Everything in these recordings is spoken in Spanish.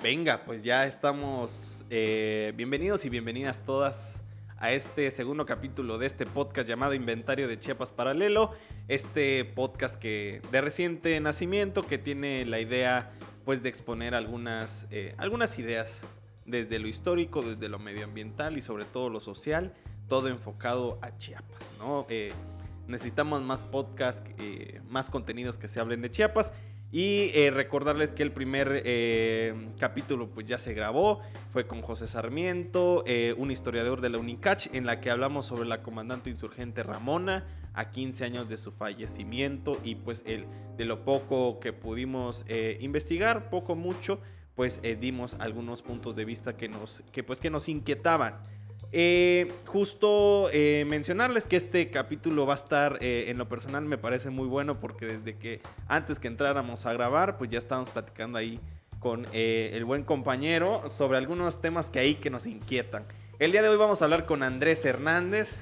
Venga, pues ya estamos bienvenidos y bienvenidas todas a este segundo capítulo de este podcast llamado Inventario de Chiapas Paralelo. Este podcast que de reciente nacimiento, que tiene la idea pues de exponer algunas ideas desde lo histórico, desde lo medioambiental y sobre todo lo social, todo enfocado a Chiapas, ¿no? Necesitamos más podcasts, más contenidos que se hablen de Chiapas. Y recordarles que el primer capítulo pues ya se grabó, fue con José Sarmiento, un historiador de la UNICACH, en la que hablamos sobre la comandante insurgente Ramona, a 15 años de su fallecimiento, y pues de lo poco que pudimos investigar, poco mucho, pues dimos algunos puntos de vista que nos inquietaban. Justo mencionarles que este capítulo va a estar, en lo personal me parece muy bueno, porque desde que antes que entráramos a grabar, pues ya estábamos platicando ahí con el buen compañero sobre algunos temas que nos inquietan. El día de hoy vamos a hablar con Andrés Hernández.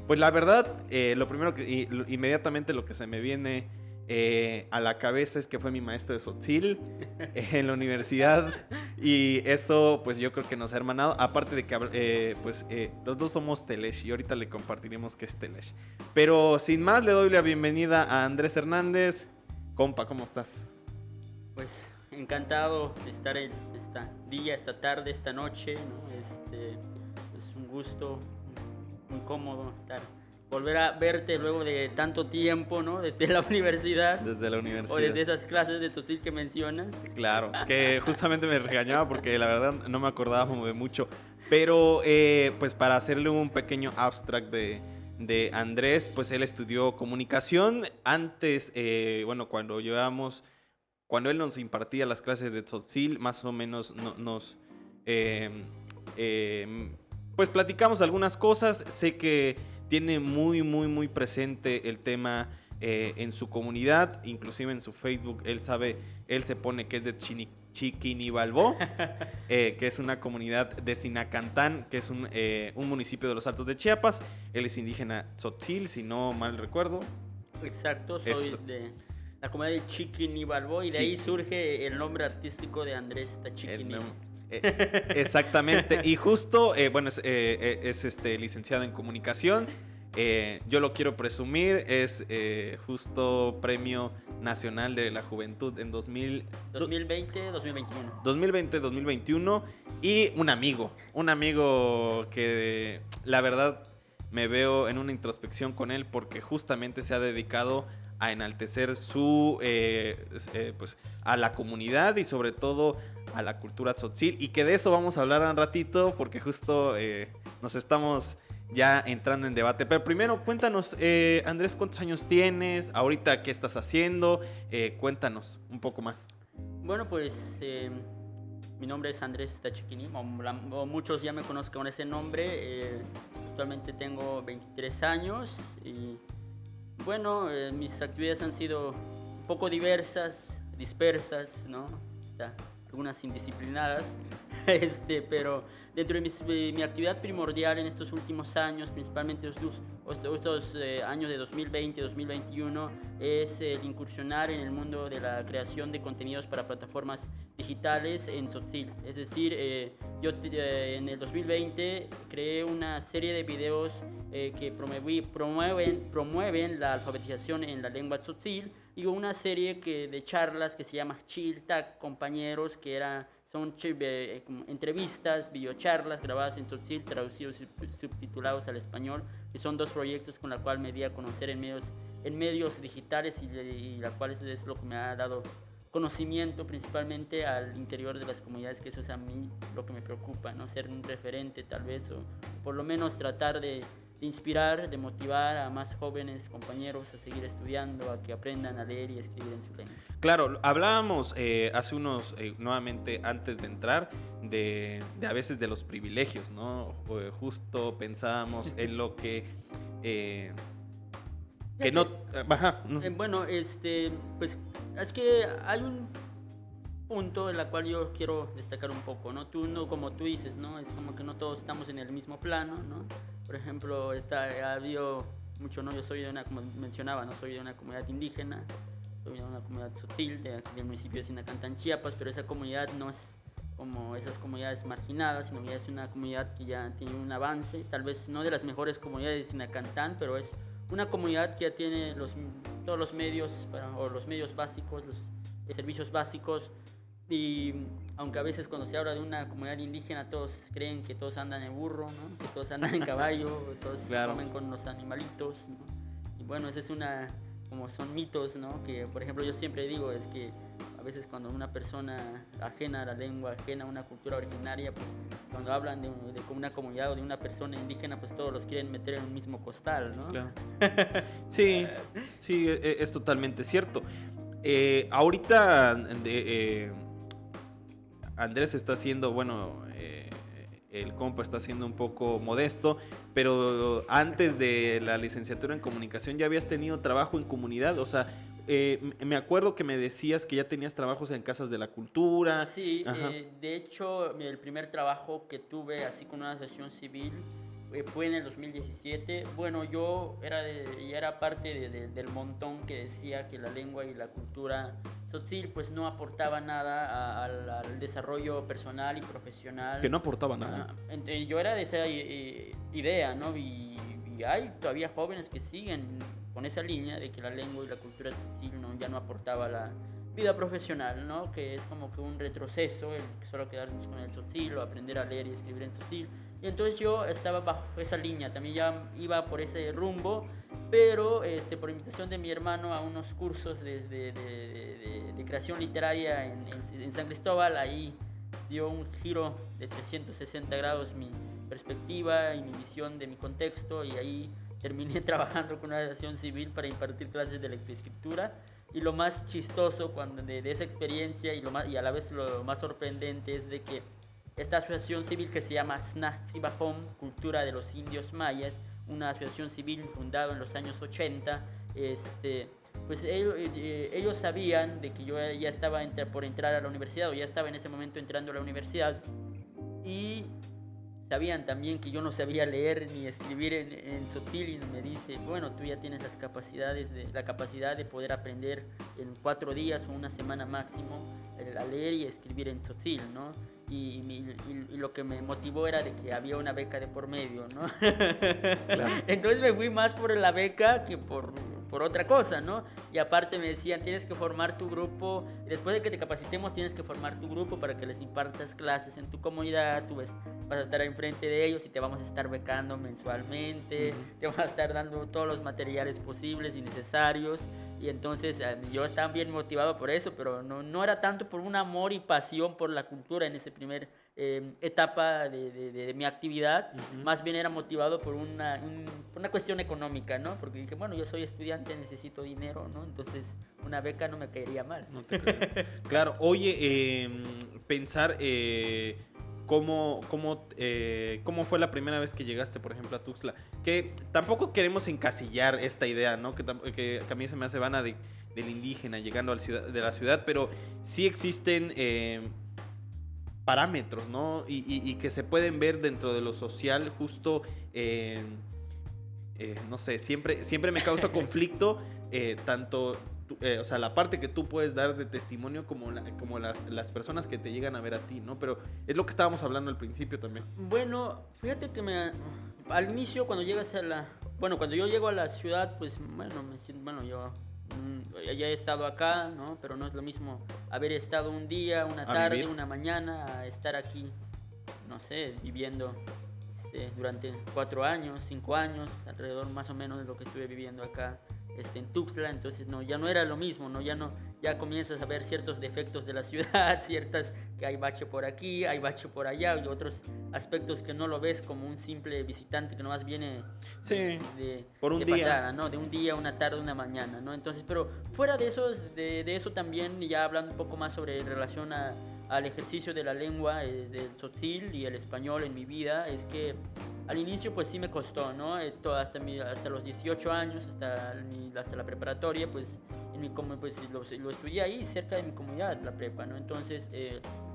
Pues la verdad, lo primero inmediatamente lo que se me viene a la cabeza es que fue mi maestro de Tzotzil en la universidad, y eso pues yo creo que nos ha hermanado, aparte de que los dos somos Telesh y ahorita le compartiremos qué es Telesh. Pero sin más, le doy la bienvenida a Andrés Hernández. Compa, ¿cómo estás? Pues encantado de estar en esta tarde, esta noche, ¿no? Es un gusto, muy cómodo volver a verte luego de tanto tiempo, ¿no? Desde la universidad. Desde la universidad. O desde esas clases de Tzotzil que mencionas. Claro, que justamente me regañaba porque la verdad no me acordaba de mucho. Pero pues para hacerle un pequeño abstract de Andrés, pues él estudió comunicación. Antes, cuando él nos impartía las clases de Tzotzil, más o menos pues platicamos algunas cosas. Sé que tiene muy, muy, muy presente el tema en su comunidad, inclusive en su Facebook. Él se pone que es de Chiquinibalbó, que es una comunidad de Sinacantán, que es un municipio de los Altos de Chiapas. Él es indígena Tzotzil, si no mal recuerdo. Exacto, soy de la comunidad de Chiquinibalbó, y de ahí surge el nombre artístico de Andrés Tachiquini. Exactamente, y justo, es licenciado en comunicación. Yo lo quiero presumir, es justo Premio Nacional de la Juventud en 2020-2021, y un amigo que la verdad me veo en una introspección con él, porque justamente se ha dedicado a enaltecer pues a la comunidad y sobre todo a la cultura Tzotzil, y que de eso vamos a hablar un ratito, porque justo nos estamos ya entrando en debate. Pero primero cuéntanos, Andrés, ¿cuántos años tienes? Ahorita, ¿qué estás haciendo? Cuéntanos un poco más. Bueno, pues mi nombre es Andrés Tachiquini, o muchos ya me conocen con ese nombre. Actualmente tengo 23 años y bueno, mis actividades han sido un poco diversas, dispersas, ¿no? Algunas indisciplinadas, pero dentro de mi actividad primordial en estos últimos años, principalmente estos años de 2020-2021, es el incursionar en el mundo de la creación de contenidos para plataformas digitales en Tzotzil. Es decir, yo en el 2020 creé una serie de videos que promueven la alfabetización en la lengua Tzotzil, y una serie de charlas que se llama Chiltac Compañeros, que son entrevistas, videocharlas grabadas en Tzotzil, traducidos y subtitulados al español, y son dos proyectos con los cuales me di a conocer en medios digitales, y la cual es lo que me ha dado conocimiento principalmente al interior de las comunidades, que eso es a mí lo que me preocupa, ¿no? Ser un referente tal vez, o por lo menos tratar de inspirar, de motivar a más jóvenes compañeros a seguir estudiando, a que aprendan a leer y escribir en su lengua. Claro, hablábamos hace unos, nuevamente antes de entrar, de a veces de los privilegios, ¿no? Justo pensábamos en lo que no... Bueno, pues es que hay un punto en el cual yo quiero destacar un poco, ¿no? Como tú dices, ¿no? Es como que no todos estamos en el mismo plano, ¿no? Por ejemplo, ha habido mucho, ¿no? Yo soy de una, como mencionaba, ¿no? Soy de una comunidad indígena, soy de una comunidad tzotzil, del municipio de Sinacantán, Chiapas, pero esa comunidad no es como esas comunidades marginadas, sino ya es una comunidad que ya tiene un avance, tal vez no de las mejores comunidades de Sinacantán, pero es una comunidad que ya tiene todos los medios, o los medios básicos, los servicios básicos, y aunque a veces cuando se habla de una comunidad indígena todos creen que todos andan en burro, ¿no? Que todos andan en caballo, todos Claro. comen con los animalitos, ¿no? Y bueno, esa es como son mitos, ¿no? Que por ejemplo yo siempre digo es que a veces cuando una persona ajena a la lengua, ajena a una cultura originaria, pues cuando hablan de una comunidad o de una persona indígena, pues todos los quieren meter en un mismo costal, ¿no? Claro. Sí, sí, es totalmente cierto. Ahorita Andrés está siendo, bueno, el compa está siendo un poco modesto, pero antes de la licenciatura en comunicación ya habías tenido trabajo en comunidad, o sea, me acuerdo que me decías que ya tenías trabajos en casas de la cultura. Sí, Ajá. de hecho, el primer trabajo que tuve así con una asociación civil fue en el 2017. Bueno, ya era parte del montón que decía que la lengua y la cultura tzotzil pues no aportaba nada al desarrollo personal y profesional. Que no aportaba nada. Yo era de esa idea, ¿no? Y hay todavía jóvenes que siguen con esa línea de que la lengua y la cultura tzotzil ya no aportaba la vida profesional, ¿no? Que es como que un retroceso, el solo quedarnos con el tzotzil o aprender a leer y escribir en tzotzil. Y entonces yo estaba bajo esa línea, también ya iba por ese rumbo, pero por invitación de mi hermano a unos cursos de creación literaria en San Cristóbal, ahí dio un giro de 360 grados mi perspectiva y mi visión de mi contexto, y ahí terminé trabajando con una asociación civil para impartir clases de lectoescritura. Y lo más chistoso de esa experiencia y a la vez lo más sorprendente es de que esta asociación civil que se llama Snaxibajom, Cultura de los Indios Mayas, una asociación civil fundada en los años 80, pues ellos sabían de que yo ya estaba por entrar a la universidad, o ya estaba en ese momento entrando a la universidad, y sabían también que yo no sabía leer ni escribir en tzotzil, y me dice, bueno, tú ya tienes la capacidad de poder aprender en 4 días o una semana máximo a leer y escribir en tzotzil, ¿no? Y lo que me motivó era de que había una beca de por medio, ¿no? Claro. Entonces me fui más por la beca que por otra cosa, ¿no? Y aparte me decían, tienes que formar tu grupo, después de que te capacitemos tienes que formar tu grupo para que les impartas clases en tu comunidad, tú vas a estar enfrente de ellos y te vamos a estar becando mensualmente, te vamos a estar dando todos los materiales posibles y necesarios. Y entonces yo estaba bien motivado por eso, pero no era tanto por un amor y pasión por la cultura en esa primera etapa de mi actividad. Más bien era motivado por una cuestión económica, ¿no? Porque dije, bueno, yo soy estudiante, necesito dinero, ¿no? Entonces una beca no me caería mal. No te creo. Claro, oye, pensar cómo fue la primera vez que llegaste, por ejemplo, a Tuxtla. Que tampoco queremos encasillar esta idea, ¿no? Que a mí se me hace vana del indígena llegando de la ciudad, pero sí existen parámetros, ¿no? Y que se pueden ver dentro de lo social, justo, no sé, siempre me causa conflicto, tanto... o sea, la parte que tú puedes dar de testimonio como las personas que te llegan a ver a ti, ¿no? Pero es lo que estábamos hablando al principio también. Bueno, fíjate que al inicio cuando yo llego a la ciudad, pues yo ya he estado acá, ¿no? Pero no es lo mismo haber estado un día, una tarde, vivir. una mañana, a estar aquí, no sé, viviendo durante 4 años, 5 años, alrededor más o menos de lo que estuve viviendo acá en Tuxtla. Entonces ya no era lo mismo, ¿no? Ya comienzas a ver ciertos defectos de la ciudad, que hay bache por aquí, hay bache por allá, y otros aspectos que no lo ves como un simple visitante que nomás viene por un de día. pasada, ¿no? De un día, una tarde, una mañana, ¿no? Entonces, pero fuera de eso también, ya hablando un poco más en relación al ejercicio de la lengua, del tzotzil y el español en mi vida, es que al inicio pues sí me costó, ¿no? Hasta los 18 años, hasta la preparatoria, pues, pues lo estudié ahí, cerca de mi comunidad, la prepa, ¿no? Entonces,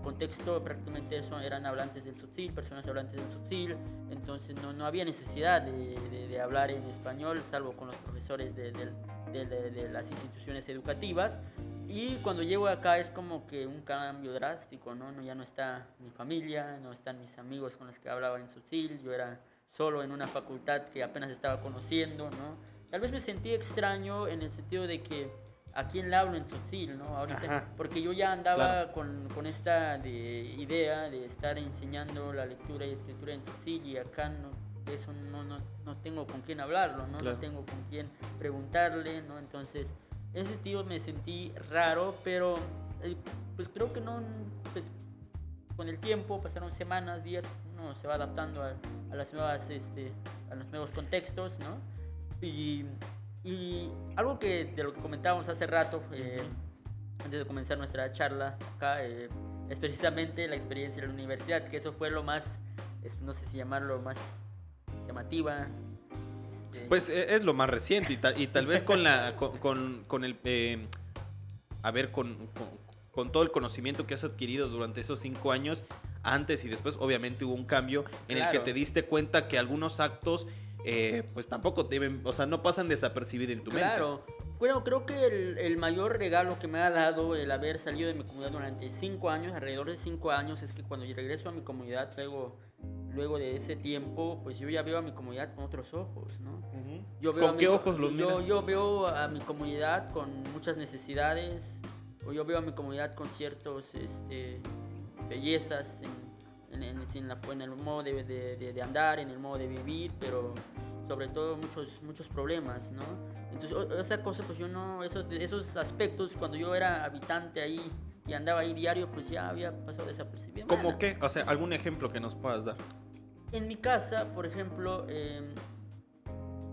contexto prácticamente eso, eran hablantes del tzotzil, personas hablantes del tzotzil, entonces no había necesidad de hablar en español, salvo con los profesores de las instituciones educativas. Y cuando llego acá es como que un cambio drástico, ¿no? Ya no está mi familia, no están mis amigos con los que hablaba en tzotzil, yo era solo en una facultad que apenas estaba conociendo, ¿no? Tal vez me sentí extraño en el sentido de que a quién le hablo en tzotzil, ¿no? Ahorita, Ajá. porque yo ya andaba Claro. con esta idea de estar enseñando la lectura y escritura en tzotzil y acá eso no tengo con quién hablarlo, ¿no? Claro. No tengo con quién preguntarle, ¿no? Entonces, en ese sentido me sentí raro, pero pues creo que no, pues con el tiempo, pasaron semanas, días, uno se va adaptando a las nuevas, a los nuevos contextos, ¿no? Y algo de lo que comentábamos hace rato, antes de comenzar nuestra charla acá, es precisamente la experiencia en la universidad, que eso fue lo más, no sé si llamarlo más llamativa. Pues es lo más reciente y tal vez con el a ver con todo el conocimiento que has adquirido durante esos 5 años, antes y después obviamente hubo un cambio en el que te diste cuenta que algunos actos pues tampoco deben, o sea, no pasan desapercibidos en tu mente. Claro. Bueno, creo que el mayor regalo que me ha dado el haber salido de mi comunidad durante 5 años, alrededor de 5 años, es que cuando yo regreso a mi comunidad, luego de ese tiempo, pues yo ya veo a mi comunidad con otros ojos, ¿no? ¿Con qué ojos los miras? Yo veo a mi comunidad con muchas necesidades, o yo veo a mi comunidad con ciertas bellezas en el modo de andar, en el modo de vivir, pero sobre todo muchos problemas, ¿no? Entonces, esa cosa, pues yo no, esos aspectos, cuando yo era habitante ahí y andaba ahí diario, pues ya había pasado desapercibido. ¿Cómo qué? O sea, algún ejemplo que nos puedas dar. En mi casa, por ejemplo,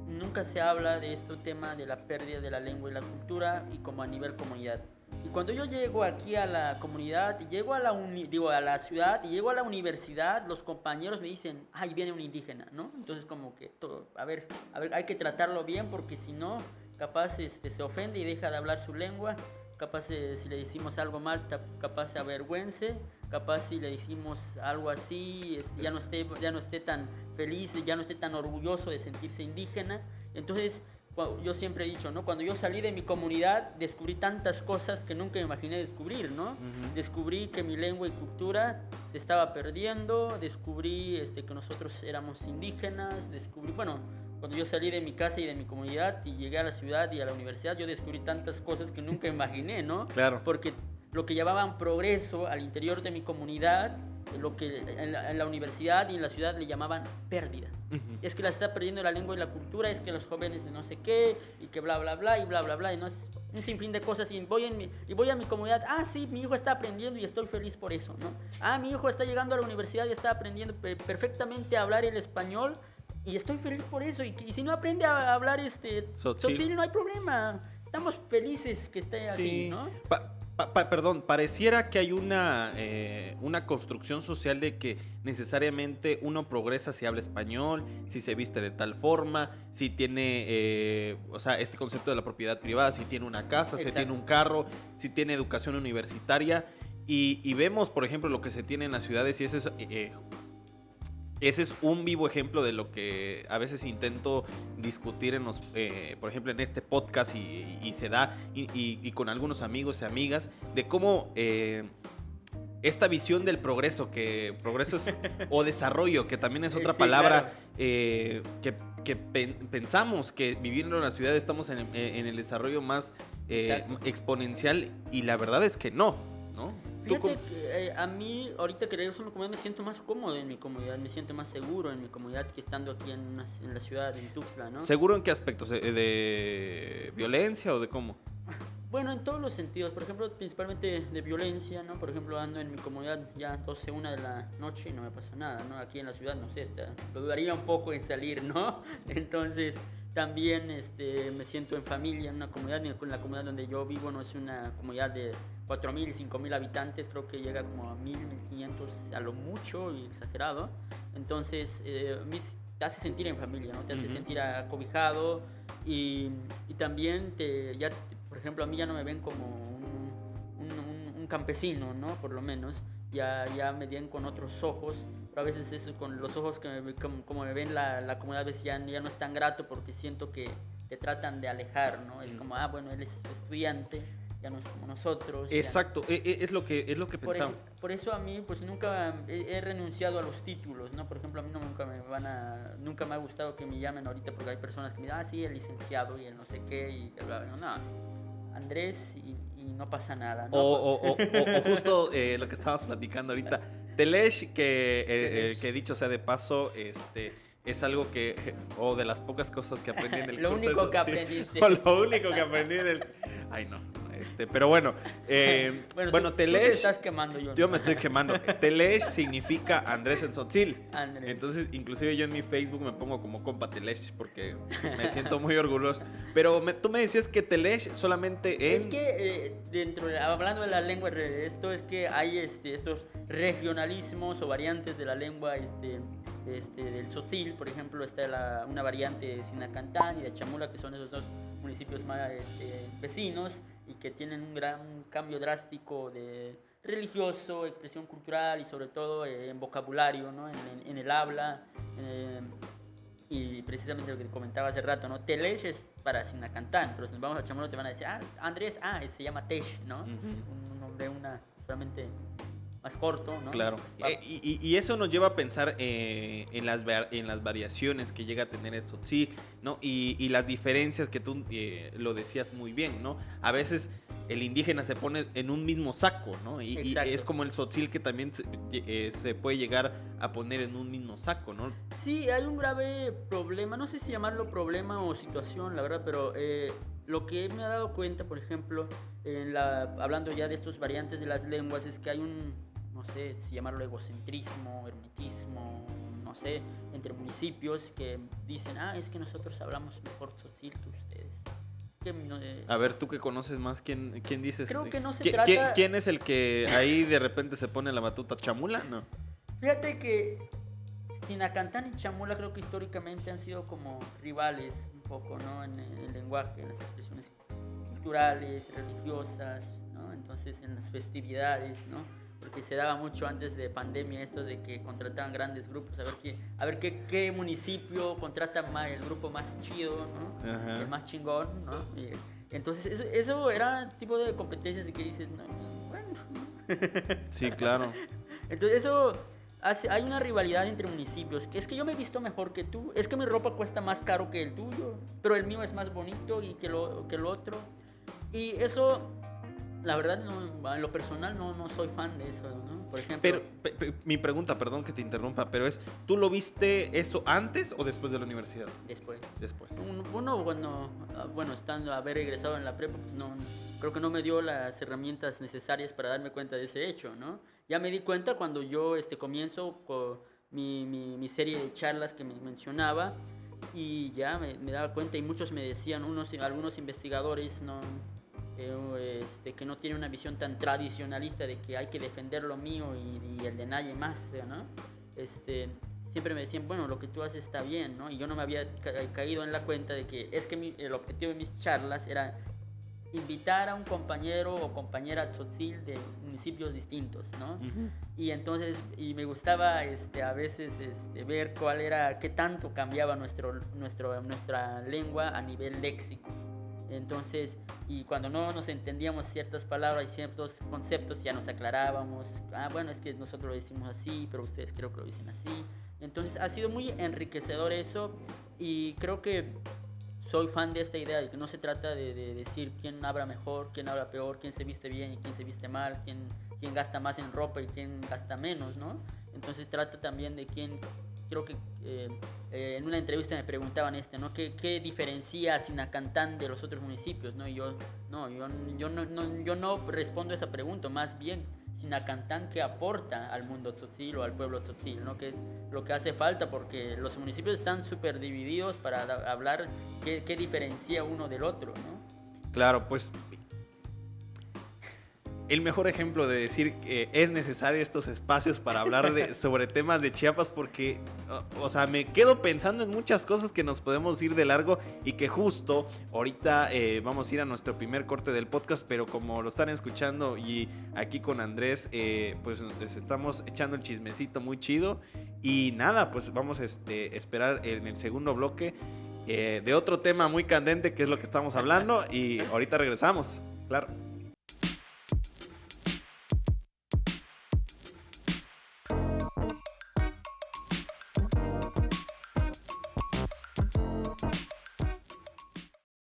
nunca se habla de este tema de la pérdida de la lengua y la cultura y como a nivel comunidad. Y cuando yo llego aquí a la comunidad, llego a la ciudad y llego a la universidad, los compañeros me dicen, ahí viene un indígena, ¿no? Entonces como que, a ver, hay que tratarlo bien porque si no, capaz se ofende y deja de hablar su lengua, capaz si le decimos algo mal, capaz se avergüence, capaz si le decimos algo así, ya no esté tan feliz, ya no esté tan orgulloso de sentirse indígena. Entonces, yo siempre he dicho, ¿no? Cuando yo salí de mi comunidad, descubrí tantas cosas que nunca me imaginé descubrir, ¿no? Uh-huh. Descubrí que mi lengua y cultura se estaba perdiendo, descubrí que nosotros éramos indígenas, cuando yo salí de mi casa y de mi comunidad y llegué a la ciudad y a la universidad, yo descubrí tantas cosas que nunca imaginé, ¿no? Claro. Porque lo que llamaban progreso al interior de mi comunidad, lo que en la universidad y en la ciudad le llamaban pérdida. Uh-huh. Es que la está perdiendo la lengua y la cultura, es que los jóvenes de no sé qué, y que bla, bla, bla, y bla, bla, bla, y no es un sinfín de cosas, y voy a mi comunidad, sí, mi hijo está aprendiendo y estoy feliz por eso, ¿no? Mi hijo está llegando a la universidad y está aprendiendo perfectamente a hablar el español, y estoy feliz por eso, y si no aprende a hablar tzotzil, no hay problema, estamos felices que esté así, ¿no? Perdón, pareciera que hay una construcción social de que necesariamente uno progresa si habla español, si se viste de tal forma, si tiene, o sea, este concepto de la propiedad privada, si tiene una casa, si tiene un carro, si tiene educación universitaria. Y vemos, por ejemplo, lo que se tiene en las ciudades y ese es un vivo ejemplo de lo que a veces intento discutir por ejemplo, en este podcast y se da y con algunos amigos y amigas de cómo esta visión del progreso o desarrollo, que también es otra palabra, claro. que pensamos que viviendo en la ciudad estamos en el desarrollo más exponencial y la verdad es que no. Fíjate que a mí, ahorita que regreso a mi comunidad, me siento más cómodo en mi comunidad, me siento más seguro en mi comunidad que estando aquí en la ciudad, en Tuxtla, ¿no? ¿Seguro en qué aspectos? ¿De violencia o de cómo? Bueno, en todos los sentidos, por ejemplo, principalmente de violencia, ¿no? Por ejemplo, ando en mi comunidad ya 12, 1 de la noche y no me pasa nada, ¿no? Aquí en la ciudad, no sé, lo dudaría un poco en salir, ¿no? Entonces, también me siento en familia, en una comunidad, en la comunidad donde yo vivo no es una comunidad de 4.000, 5.000 habitantes, creo que llega como a 1.000, 1.500 a lo mucho y exagerado. Entonces, te hace sentir en familia, ¿no? Te hace sentir acobijado y también por ejemplo, a mí ya no me ven como un campesino, ¿no? Por lo menos, ya me ven con otros ojos, pero a veces eso con los ojos como me ven la comunidad, a veces ya no es tan grato porque siento que te tratan de alejar, ¿no? Es como, bueno, él es estudiante, ya no es como nosotros. Exacto, es lo que pensaba. Por eso a mí pues nunca he renunciado a los títulos, ¿no? Por ejemplo, a mí nunca me ha gustado que me llamen ahorita porque hay personas que me dicen, sí, el licenciado y el no sé qué, y no, Andrés y no pasa nada, ¿no? O justo lo que estabas platicando ahorita, Telesh, que dicho sea de paso, es algo o de las pocas cosas que aprendí en el lo curso. Único que aprendiste. O lo único que aprendí en el... Ay, no. Pero bueno, bueno, Telesh... Tú te estás quemando, yo me estoy quemando. Telesh significa Andrés en Tzotzil. Andrés. Entonces, inclusive yo en mi Facebook me pongo como compa Telesh porque me siento muy orgulloso. Pero tú me decías que Telesh solamente Es que hablando de la lengua, esto es que hay estos regionalismos o variantes de la lengua del Tzotzil. Por ejemplo, está una variante de Sinacantán y de Chamula, que son esos dos municipios más vecinos y que tienen un gran cambio drástico de religioso, expresión cultural y sobre todo en vocabulario, ¿no? en el habla. Y precisamente lo que comentaba hace rato, ¿no? Telesh es para Sinacantán, pero si nos vamos a Chamula te van a decir, Andrés, se llama Tesh, ¿no? Un nombre solamente más corto, ¿no? Claro. Y eso nos lleva a pensar en las variaciones que llega a tener el Tzotzil, ¿no? Y las diferencias que tú lo decías muy bien, ¿no? A veces el indígena se pone en un mismo saco, ¿no? Y es como el Tzotzil que también se puede llegar a poner en un mismo saco, ¿no? Sí, hay un grave problema, no sé si llamarlo problema o situación, la verdad, pero lo que me he dado cuenta, por ejemplo, hablando ya de estos variantes de las lenguas, es que hay no sé si llamarlo egocentrismo, ermitismo, no sé, entre municipios que dicen, es que nosotros hablamos mejor Tzotzil que ustedes. A ver, tú que conoces más, ¿quién dices? Creo que no se trata... ¿Quién es el que ahí de repente se pone la batuta? ¿Chamula? No. Fíjate que Sinacantán y Chamula creo que históricamente han sido como rivales un poco, ¿no? En el lenguaje, en las expresiones culturales, religiosas, ¿no? Entonces en las festividades, ¿no? Porque se daba mucho antes de pandemia esto de que contrataban grandes grupos, a ver qué municipio contrata el grupo más chido, ¿no? Ajá. El más chingón, ¿no? Y entonces eso era tipo de competencias de que dices, no, bueno. Sí, claro. Entonces hay una rivalidad entre municipios, que es que yo me he visto mejor que tú, es que mi ropa cuesta más caro que el tuyo, pero el mío es más bonito y que el otro. Y eso, la verdad, en lo personal no soy fan de eso, ¿no? Por ejemplo... Pero mi pregunta, perdón que te interrumpa, pero ¿tú lo viste eso antes o después de la universidad? Después. Uno, estando haber egresado en la prepa, pues creo que no me dio las herramientas necesarias para darme cuenta de ese hecho, ¿no? Ya me di cuenta cuando yo comienzo con mi serie de charlas que me mencionaba y ya me daba cuenta y muchos me decían, algunos investigadores, ¿no? Que no tiene una visión tan tradicionalista de que hay que defender lo mío y el de nadie más, ¿no? Siempre me decían, bueno, lo que tú haces está bien, ¿no? Y yo no me había caído en la cuenta de que es que el objetivo de mis charlas era invitar a un compañero o compañera tzotzil de municipios distintos, ¿no? Uh-huh. Y entonces, me gustaba a veces ver qué tanto cambiaba nuestra lengua a nivel léxico. Entonces, y cuando no nos entendíamos ciertas palabras y ciertos conceptos, ya nos aclarábamos. Bueno, es que nosotros lo decimos así, pero ustedes creo que lo dicen así. Entonces, ha sido muy enriquecedor eso y creo que soy fan de esta idea de que no se trata de decir quién habla mejor, quién habla peor, quién se viste bien y quién se viste mal, quién gasta más en ropa y quién gasta menos, ¿no? Entonces, trata también de quién... Creo que en una entrevista me preguntaban ¿no? ¿Qué diferencia a Sinacantán de los otros municipios? ¿No? Y yo no respondo a esa pregunta, más bien Sinacantán ¿qué aporta al mundo tzotzil o al pueblo tzotzil? ¿No? Que es lo que hace falta porque los municipios están súper divididos para hablar qué diferencia uno del otro, ¿no? Claro, pues el mejor ejemplo de decir que es necesario estos espacios para hablar sobre temas de Chiapas, porque, o sea, me quedo pensando en muchas cosas que nos podemos ir de largo y que justo ahorita vamos a ir a nuestro primer corte del podcast, pero como lo están escuchando y aquí con Andrés, pues les estamos echando el chismecito muy chido y nada, pues vamos a esperar en el segundo bloque de otro tema muy candente que es lo que estamos hablando y ahorita regresamos, claro.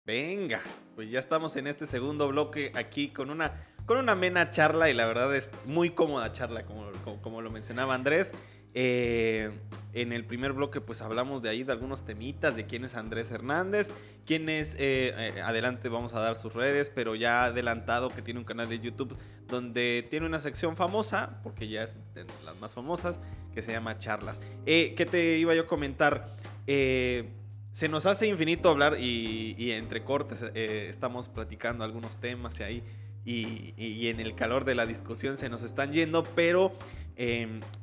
Venga, pues ya estamos en este segundo bloque aquí con una amena charla y la verdad es muy cómoda charla, como lo mencionaba Andrés. En el primer bloque pues hablamos de ahí de algunos temitas, de quién es Andrés Hernández, quién es, adelante vamos a dar sus redes, pero ya adelantado que tiene un canal de YouTube donde tiene una sección famosa, porque ya es de las más famosas, que se llama Charlas. ¿Qué te iba yo a comentar? Se nos hace infinito hablar y entre cortes estamos platicando algunos temas y ahí y en el calor de la discusión se nos están yendo, pero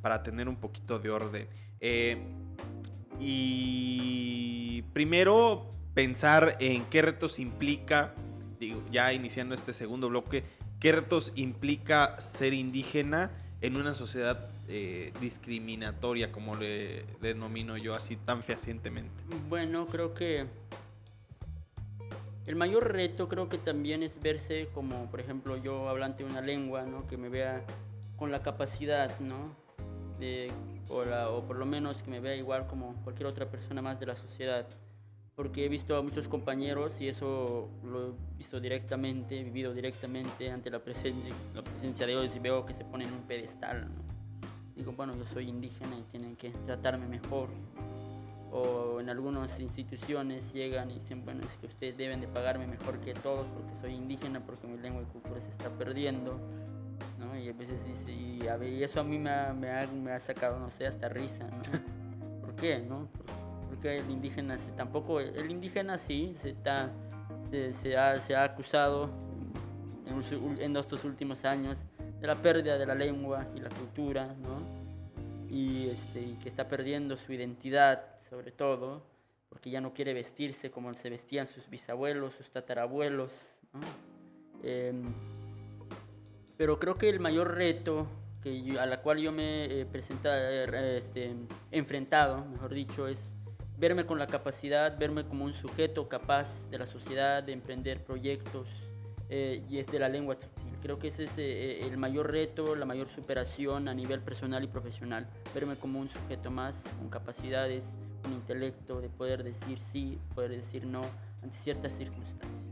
para tener un poquito de orden. Y primero pensar en qué retos implica, digo, ya iniciando este segundo bloque, qué retos implica ser indígena en una sociedad discriminatoria, como le denomino yo así tan fehacientemente. Bueno, creo que el mayor reto creo que también es verse como, por ejemplo, yo hablante de una lengua, ¿no? Que me vea con la capacidad, ¿no? O por lo menos que me vea igual como cualquier otra persona más de la sociedad. Porque he visto a muchos compañeros y eso lo he visto directamente, vivido directamente ante la presencia de ellos y veo que se ponen en un pedestal, ¿no? Digo, bueno, yo soy indígena y tienen que tratarme mejor. O en algunas instituciones llegan y dicen, bueno, es que ustedes deben de pagarme mejor que todos porque soy indígena, porque mi lengua y cultura se está perdiendo, ¿no? Y a veces dice, y eso a mí me ha sacado, no sé, hasta risa, ¿no? ¿Por qué, no? Porque el indígena tampoco, el indígena sí se ha acusado en estos últimos años de la pérdida de la lengua y la cultura, ¿no? Y que está perdiendo su identidad, sobre todo, porque ya no quiere vestirse como se vestían sus bisabuelos, sus tatarabuelos, ¿no? Pero creo que el mayor reto a la cual yo me he enfrentado, mejor dicho, es verme con la capacidad, verme como un sujeto capaz de la sociedad, de emprender proyectos, y es de la lengua tzotzil. Creo que ese es el mayor reto, la mayor superación a nivel personal y profesional. Verme como un sujeto más, con capacidades, un intelecto, de poder decir sí, poder decir no ante ciertas circunstancias.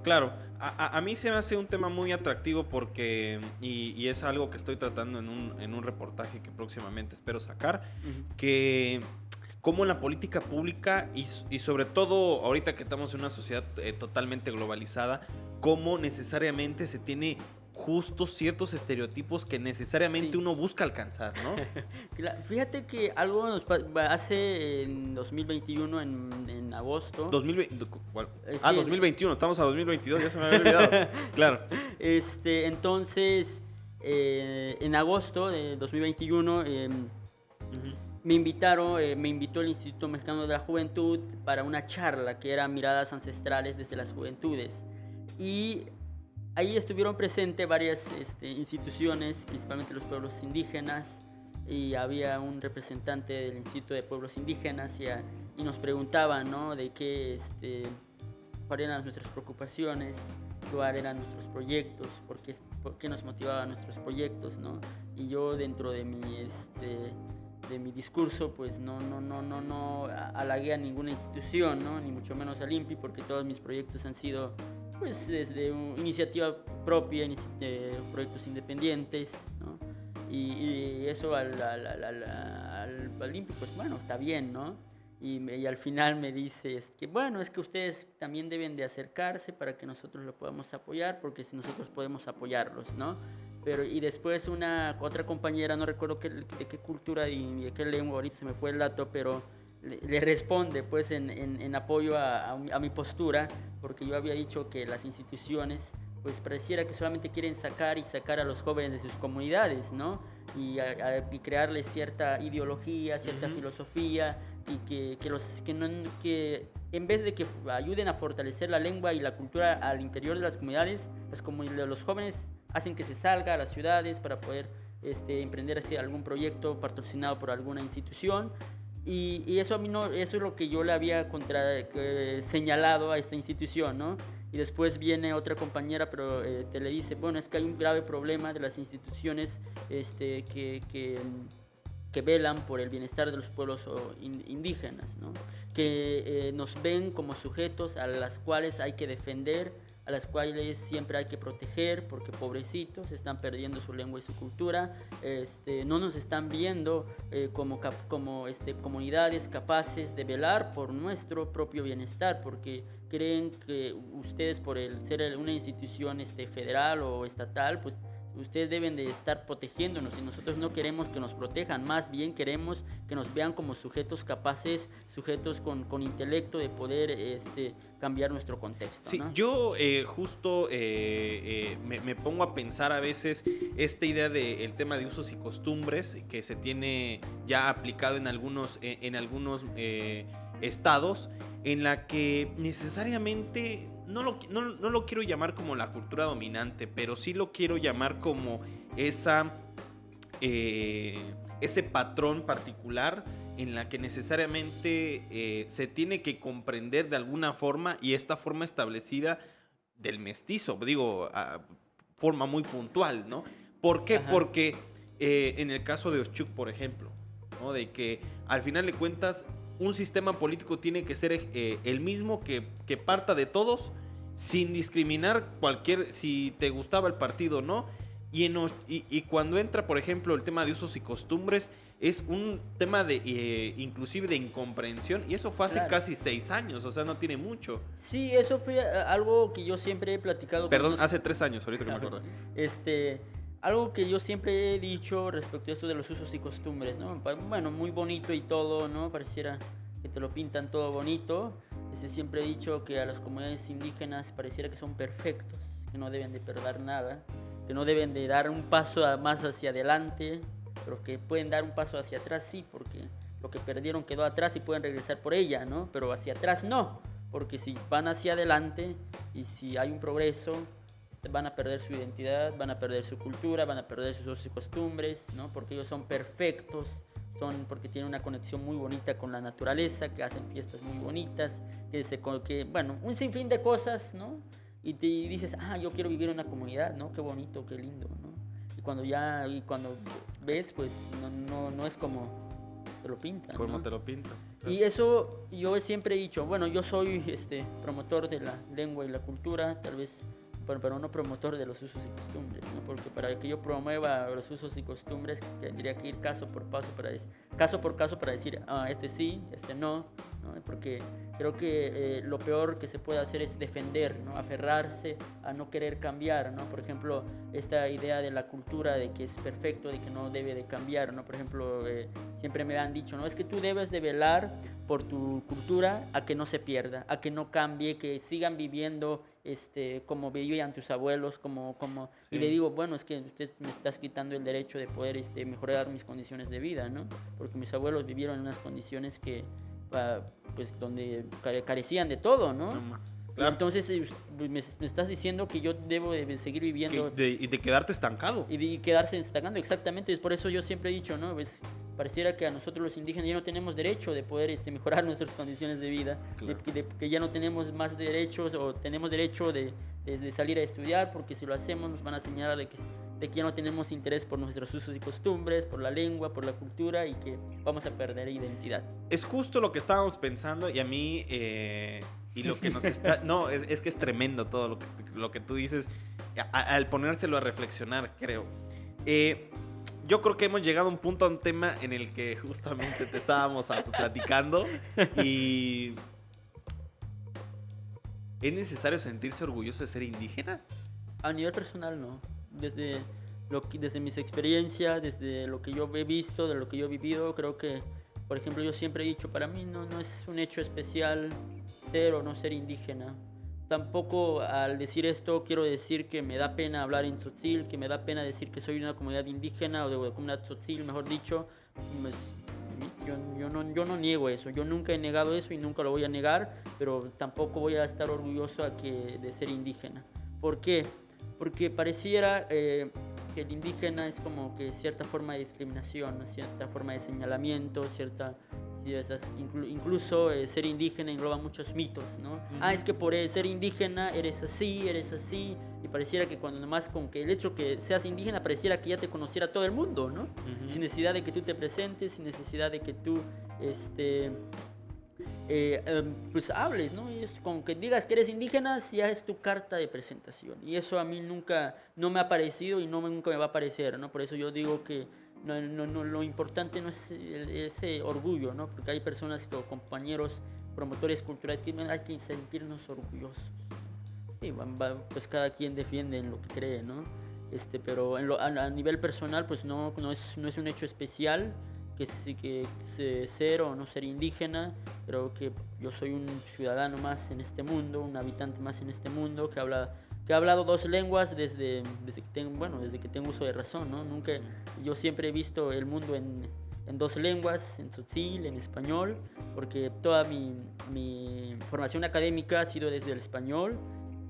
Claro, a mí se me hace un tema muy atractivo porque, y es algo que estoy tratando en un reportaje que próximamente espero sacar, que cómo la política pública y sobre todo ahorita que estamos en una sociedad totalmente globalizada, cómo necesariamente se tiene justo ciertos estereotipos que necesariamente uno busca alcanzar, ¿no? Fíjate que algo nos hace en 2021, en agosto. 2021, estamos a 2022, ya se me había olvidado. Claro. Entonces, en agosto de 2021, me invitó el Instituto Mexicano de la Juventud para una charla que era Miradas Ancestrales desde las Juventudes. Y ahí estuvieron presentes varias instituciones, principalmente los pueblos indígenas, y había un representante del Instituto de Pueblos Indígenas y nos preguntaban, ¿no? De cuáles eran nuestras preocupaciones, cuáles eran nuestros proyectos, por qué nos motivaban nuestros proyectos, ¿no? Y yo dentro de mi discurso pues no halagué a ninguna institución, ¿no? Ni mucho menos al INPI, porque todos mis proyectos han sido pues desde iniciativa propia, proyectos independientes, ¿no? Y eso al INPI, pues bueno, está bien, ¿no? Y al final me dice, bueno, es que ustedes también deben de acercarse para que nosotros lo podamos apoyar, porque si nosotros podemos apoyarlos, ¿no? Y después otra compañera, no recuerdo de qué cultura y de qué lengua, ahorita se me fue el dato, pero le responde pues en apoyo a mi postura, porque yo había dicho que las instituciones pues pareciera que solamente quieren sacar a los jóvenes de sus comunidades, ¿no? Y crearles cierta ideología, cierta filosofía, y que en vez de que ayuden a fortalecer la lengua y la cultura al interior de las comunidades, los jóvenes hacen que se salga a las ciudades para poder emprender así algún proyecto patrocinado por alguna institución. Y eso a mí no, eso es lo que yo le había señalado a esta institución, ¿no? Y después viene otra compañera, pero te le dice, bueno, es que hay un grave problema de las instituciones que velan por el bienestar de los pueblos indígenas, ¿no? Que nos ven como sujetos a las cuales hay que defender, a las cuales siempre hay que proteger, porque pobrecitos están perdiendo su lengua y su cultura, no nos están viendo como comunidades capaces de velar por nuestro propio bienestar, porque creen que ustedes, por ser una institución federal o estatal, pues ustedes deben de estar protegiéndonos, y nosotros no queremos que nos protejan, más bien queremos que nos vean como sujetos capaces, sujetos con intelecto de poder cambiar nuestro contexto, sí, ¿no? Yo justo me pongo a pensar a veces esta idea del tema de usos y costumbres que se tiene ya aplicado en algunos estados, en la que necesariamente no lo quiero llamar como la cultura dominante, pero sí lo quiero llamar como ese patrón particular en la que necesariamente se tiene que comprender de alguna forma, y esta forma establecida del mestizo, digo, forma muy puntual, ¿no? ¿Por qué? Ajá. Porque en el caso de Oshchuk, por ejemplo, ¿no? De que al final de cuentas un sistema político tiene que ser el mismo, que parta de todos, sin discriminar si te gustaba el partido o no. Y cuando entra, por ejemplo, el tema de usos y costumbres, es un tema inclusive de incomprensión, y eso fue hace casi 6 años, o sea, no tiene mucho. Sí, eso fue algo que yo siempre he platicado. Perdón, hace 3 años, ahorita que me acuerdo. Algo que yo siempre he dicho respecto a esto de los usos y costumbres, ¿no? Bueno, muy bonito y todo, ¿no? Pareciera que te lo pintan todo bonito. Siempre he dicho que a las comunidades indígenas pareciera que son perfectos, que no deben de perder nada, que no deben de dar un paso más hacia adelante, pero que pueden dar un paso hacia atrás, sí, porque lo que perdieron quedó atrás y pueden regresar por ella, ¿no? Pero hacia atrás no, porque si van hacia adelante y si hay un progreso, van a perder su identidad, van a perder su cultura, van a perder sus costumbres, ¿no? Porque ellos son perfectos, porque tienen una conexión muy bonita con la naturaleza, que hacen fiestas muy bonitas, bueno, un sinfín de cosas, ¿no? Y te dices, yo quiero vivir en una comunidad, ¿no? Qué bonito, qué lindo, ¿no? Y cuando ves, pues no es como te lo pintan, como ¿no? te lo pintan. Y eso yo siempre he dicho, bueno, yo soy promotor de la lengua y la cultura, tal vez, pero no promotor de los usos y costumbres, ¿no? Porque para que yo promueva los usos y costumbres tendría que ir caso por caso para decir, sí, no, ¿no? Porque creo que lo peor que se puede hacer es defender, ¿no? Aferrarse a no querer cambiar, ¿no? Por ejemplo, esta idea de la cultura, de que es perfecto, de que no debe de cambiar, ¿no? Por ejemplo, siempre me han dicho, no, es que tú debes de velar por tu cultura a que no se pierda, a que no cambie, que sigan viviendo como vivían tus abuelos, sí. Y le digo, bueno, es que usted me estás quitando el derecho de poder mejorar mis condiciones de vida, ¿no? Porque mis abuelos vivieron en unas condiciones que, pues, donde carecían de todo, ¿no? Claro. Entonces me estás diciendo que yo debo de seguir viviendo y de quedarte estancado. Y de quedarse estancando, exactamente. Es por eso yo siempre he dicho, ¿no? Pues pareciera que a nosotros los indígenas ya no tenemos derecho de poder mejorar nuestras condiciones de vida, claro. Que ya no tenemos más derechos, o tenemos derecho de salir a estudiar, porque si lo hacemos nos van a señalar de que ya no tenemos interés por nuestros usos y costumbres, por la lengua, por la cultura, y que vamos a perder identidad. Es justo lo que estábamos pensando, y a mí y lo que nos está... No, es que es tremendo todo lo que tú dices, al ponérselo a reflexionar, creo. Yo creo que hemos llegado a un tema en el que justamente te estábamos platicando, y ¿es necesario sentirse orgulloso de ser indígena? A nivel personal, no. Desde mis experiencias, desde lo que yo he visto, de lo que yo he vivido, creo que, por ejemplo, yo siempre he dicho, para mí no es un hecho especial ser o no ser indígena. tampoco al decir esto quiero decir que me da pena hablar en tzotzil, que me da pena decir que soy de una comunidad indígena o de una comunidad tzotzil, mejor dicho. Pues, yo no niego eso, yo nunca he negado eso y nunca lo voy a negar, pero tampoco voy a estar orgulloso de ser indígena. ¿Por qué? Porque pareciera que el indígena es como que cierta forma de discriminación, ¿no? Cierta forma de señalamiento, incluso ser indígena engloba muchos mitos, ¿no? Uh-huh. Es que por ser indígena eres así, y pareciera que cuando nomás con que el hecho que seas indígena pareciera que ya te conociera todo el mundo, ¿no? Uh-huh. Sin necesidad de que tú te presentes, sin necesidad de que tú pues hables, ¿no? Y es con que digas que eres indígena ya es tu carta de presentación, y eso a mí nunca no me ha parecido y nunca me va a parecer, ¿no? Por eso yo digo que no, lo importante no es ese orgullo, ¿no? Porque hay personas o compañeros promotores culturales que hay que sentirnos orgullosos. Sí, pues cada quien defiende en lo que cree, ¿no? Pero a nivel personal, pues no es un hecho especial que ser o no ser indígena, pero que yo soy un ciudadano más en este mundo, un habitante más en este mundo que ha hablado dos lenguas desde que tengo uso de razón, ¿no? Yo siempre he visto el mundo en dos lenguas, en tzotzil, en español, porque toda mi formación académica ha sido desde el español.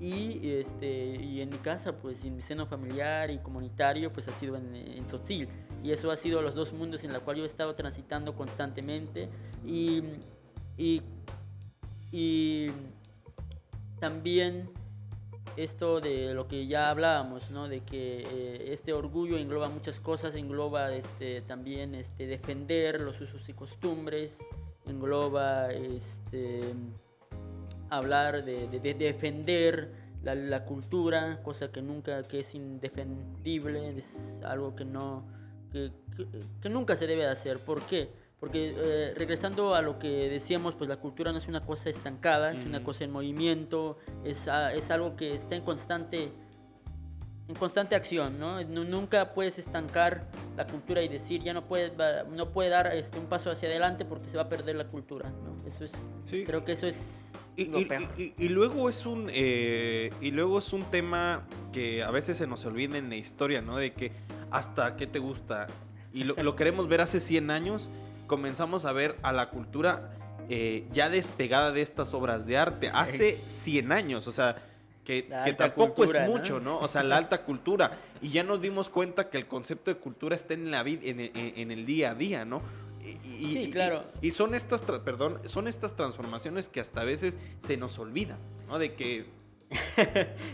Y en mi casa, pues en mi seno familiar y comunitario, pues ha sido en tzotzil. Y eso ha sido los dos mundos en los cuales yo he estado transitando constantemente. Y también esto de lo que ya hablábamos, ¿no? De que este orgullo engloba muchas cosas, engloba también defender los usos y costumbres, engloba hablar de defender la cultura, cosa que es indefendible, es algo que nunca se debe hacer. ¿Por qué? Porque regresando a lo que decíamos, pues la cultura no es una cosa estancada, es una cosa en movimiento, es algo que está en constante acción, ¿no? Nunca puedes estancar la cultura y decir no puede dar un paso hacia adelante porque se va a perder la cultura, ¿no? Sí. Creo que eso es y luego es un tema que a veces se nos olvida en la historia, ¿no? De que hasta qué te gusta y lo queremos ver hace 100 años, comenzamos a ver a la cultura ya despegada de estas obras de arte hace 100 años, o sea, que tampoco cultura, es mucho, ¿no? O sea, la alta cultura. Y ya nos dimos cuenta que el concepto de cultura está en la vida, en el día a día, ¿no? Sí, claro. Y son estas transformaciones que hasta a veces se nos olvida, ¿no? De que...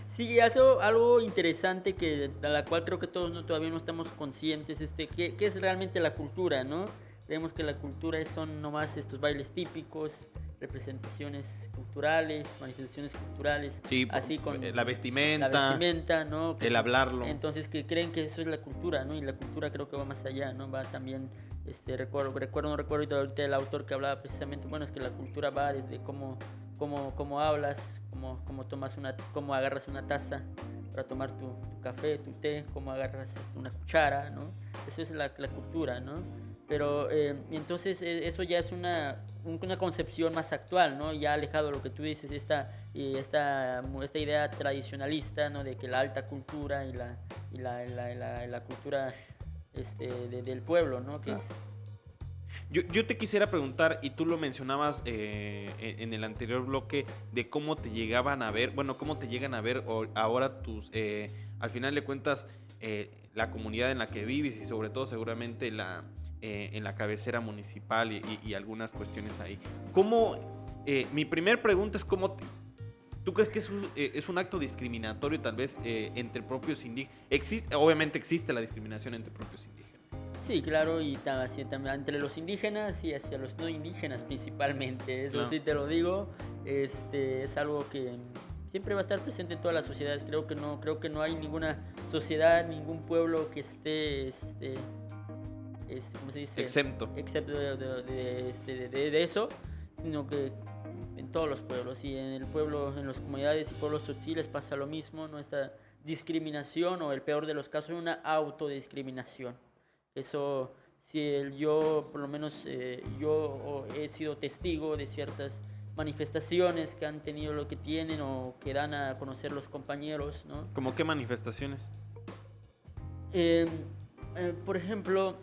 Sí, algo interesante a la cual creo que todos todavía no estamos conscientes, ¿qué es realmente la cultura, ¿no? Creemos que la cultura son nomás estos bailes típicos, representaciones culturales, manifestaciones culturales, sí, así con la vestimenta, ¿no? El hablarlo. Entonces que creen que eso es la cultura, ¿no? Y la cultura creo que va más allá, ¿no? Va también, no recuerdo ahorita el autor que hablaba precisamente, bueno, es que la cultura va desde cómo hablas, cómo agarras una taza para tomar tu café, tu té, cómo agarras una cuchara, ¿no? Eso es la cultura, ¿no? Pero entonces eso ya es una concepción más actual, ¿no? Ya alejado de lo que tú dices, esta idea tradicionalista, ¿no? De que la alta cultura y la cultura del pueblo, ¿no? Que Yo te quisiera preguntar, y tú lo mencionabas en el anterior bloque, de cómo te llegaban a ver, cómo te llegan a ver ahora al final de cuentas, la comunidad en la que vives y sobre todo seguramente en la cabecera municipal y algunas cuestiones ahí. Mi primer pregunta es cómo ¿tú crees que es un acto discriminatorio tal vez entre propios indígenas? Obviamente existe la discriminación entre propios indígenas. Sí, claro, y también entre los indígenas y hacia los no indígenas principalmente, eso sí te lo digo, es algo que siempre va a estar presente en todas las sociedades. Creo que no hay ninguna sociedad, ningún pueblo que esté ¿cómo se dice? Excepto de eso, sino que en todos los pueblos y en las comunidades y pueblos tzotziles pasa lo mismo, ¿no? Esta discriminación, o el peor de los casos, una autodiscriminación. Eso, si yo, por lo menos, yo he sido testigo de ciertas manifestaciones que han tenido lo que tienen o que dan a conocer los compañeros, ¿no? ¿Cómo qué manifestaciones? Por ejemplo,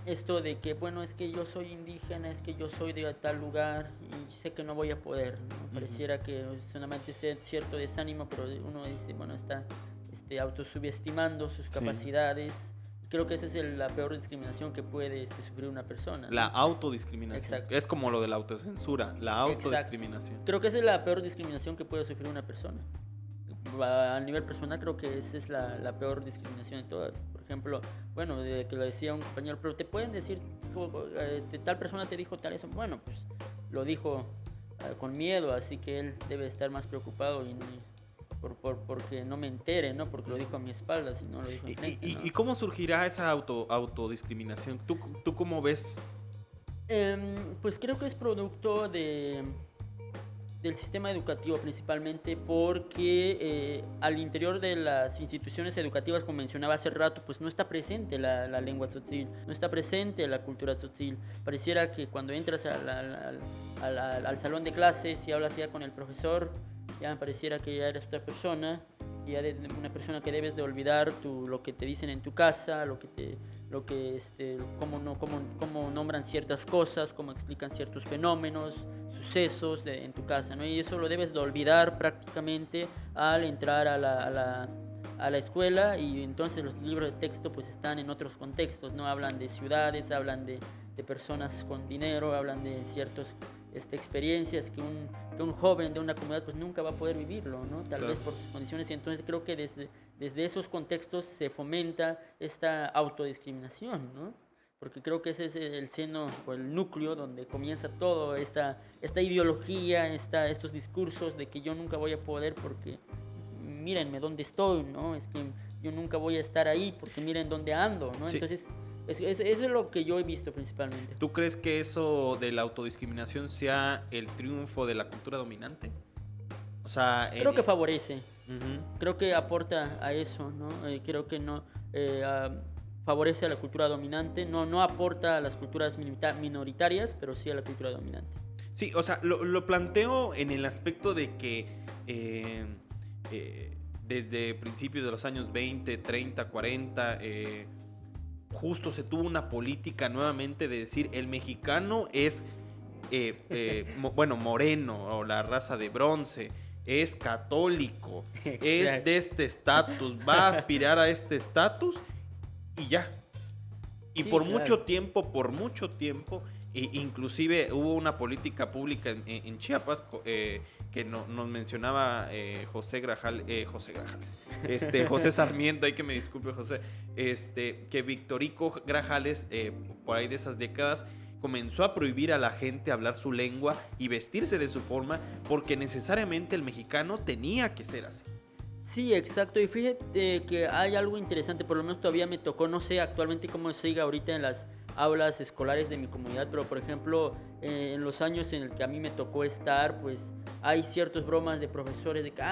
esto de que, bueno, es que yo soy indígena, es que yo soy de tal lugar y sé que no voy a poder, ¿no? Pareciera que solamente es cierto desánimo, pero uno dice, bueno, está autosubestimando sus capacidades. Creo que esa es la peor discriminación que puede sufrir una persona, ¿no? La autodiscriminación. Exacto. Es como lo de la autocensura, la autodiscriminación. Creo que esa es la peor discriminación que puede sufrir una persona. A nivel personal creo que esa es la peor discriminación de todas. Por ejemplo, bueno, de que lo decía un compañero, pero te pueden decir, tal persona te dijo tal eso. Bueno, pues lo dijo con miedo, así que él debe estar más preocupado y porque no me entere, ¿no? Porque lo dijo a mi espalda, si no lo dijo enfrente, ¿no? ¿Y cómo surgirá esa autodiscriminación? ¿Tú cómo ves? Pues creo que es producto del sistema educativo principalmente, porque al interior de las instituciones educativas, como mencionaba hace rato, pues no está presente la lengua tzotzil, no está presente la cultura tzotzil. Pareciera que cuando entras al salón de clases y hablas ya con el profesor, ya pareciera que ya eres otra persona, ya una persona que debes de olvidar lo que te dicen en tu casa, cómo nombran ciertas cosas, cómo explican ciertos fenómenos, sucesos en tu casa, ¿no? Y eso lo debes de olvidar prácticamente al entrar a la escuela, y entonces los libros de texto pues están en otros contextos, ¿no? Hablan de ciudades, hablan de personas con dinero, hablan de ciertas experiencias que un joven de una comunidad pues nunca va a poder vivirlo, ¿no? Tal vez por sus condiciones, y entonces creo que desde esos contextos se fomenta esta autodiscriminación, ¿no? Porque creo que ese es el seno o el núcleo donde comienza todo esta ideología, estos discursos de que yo nunca voy a poder porque mírenme dónde estoy, ¿no? Es que yo nunca voy a estar ahí porque miren dónde ando, ¿no? Sí. Entonces, eso es lo que yo he visto principalmente. ¿Tú crees que eso de la autodiscriminación sea el triunfo de la cultura dominante? O sea, creo que favorece. Creo que aporta a eso, ¿no? Creo que no favorece a la cultura dominante, no aporta a las culturas minoritarias, pero sí a la cultura dominante. Sí, o sea, lo planteo en el aspecto de que desde principios de los años 20, 30, 40, justo se tuvo una política nuevamente de decir el mexicano es, moreno, o la raza de bronce, es católico, es de este estatus, va a aspirar a este estatus y ya. Y sí, por mucho tiempo, inclusive hubo una política pública en Chiapas que nos mencionaba José Sarmiento, hay que me disculpe José, que Victorico Grajales, por ahí de esas décadas, comenzó a prohibir a la gente hablar su lengua y vestirse de su forma, porque necesariamente el mexicano tenía que ser así. Sí, exacto, y fíjate que hay algo interesante, por lo menos todavía me tocó, no sé actualmente cómo siga ahorita en las aulas escolares de mi comunidad, pero por ejemplo, en los años en el que a mí me tocó estar, pues hay ciertas bromas de profesores de que,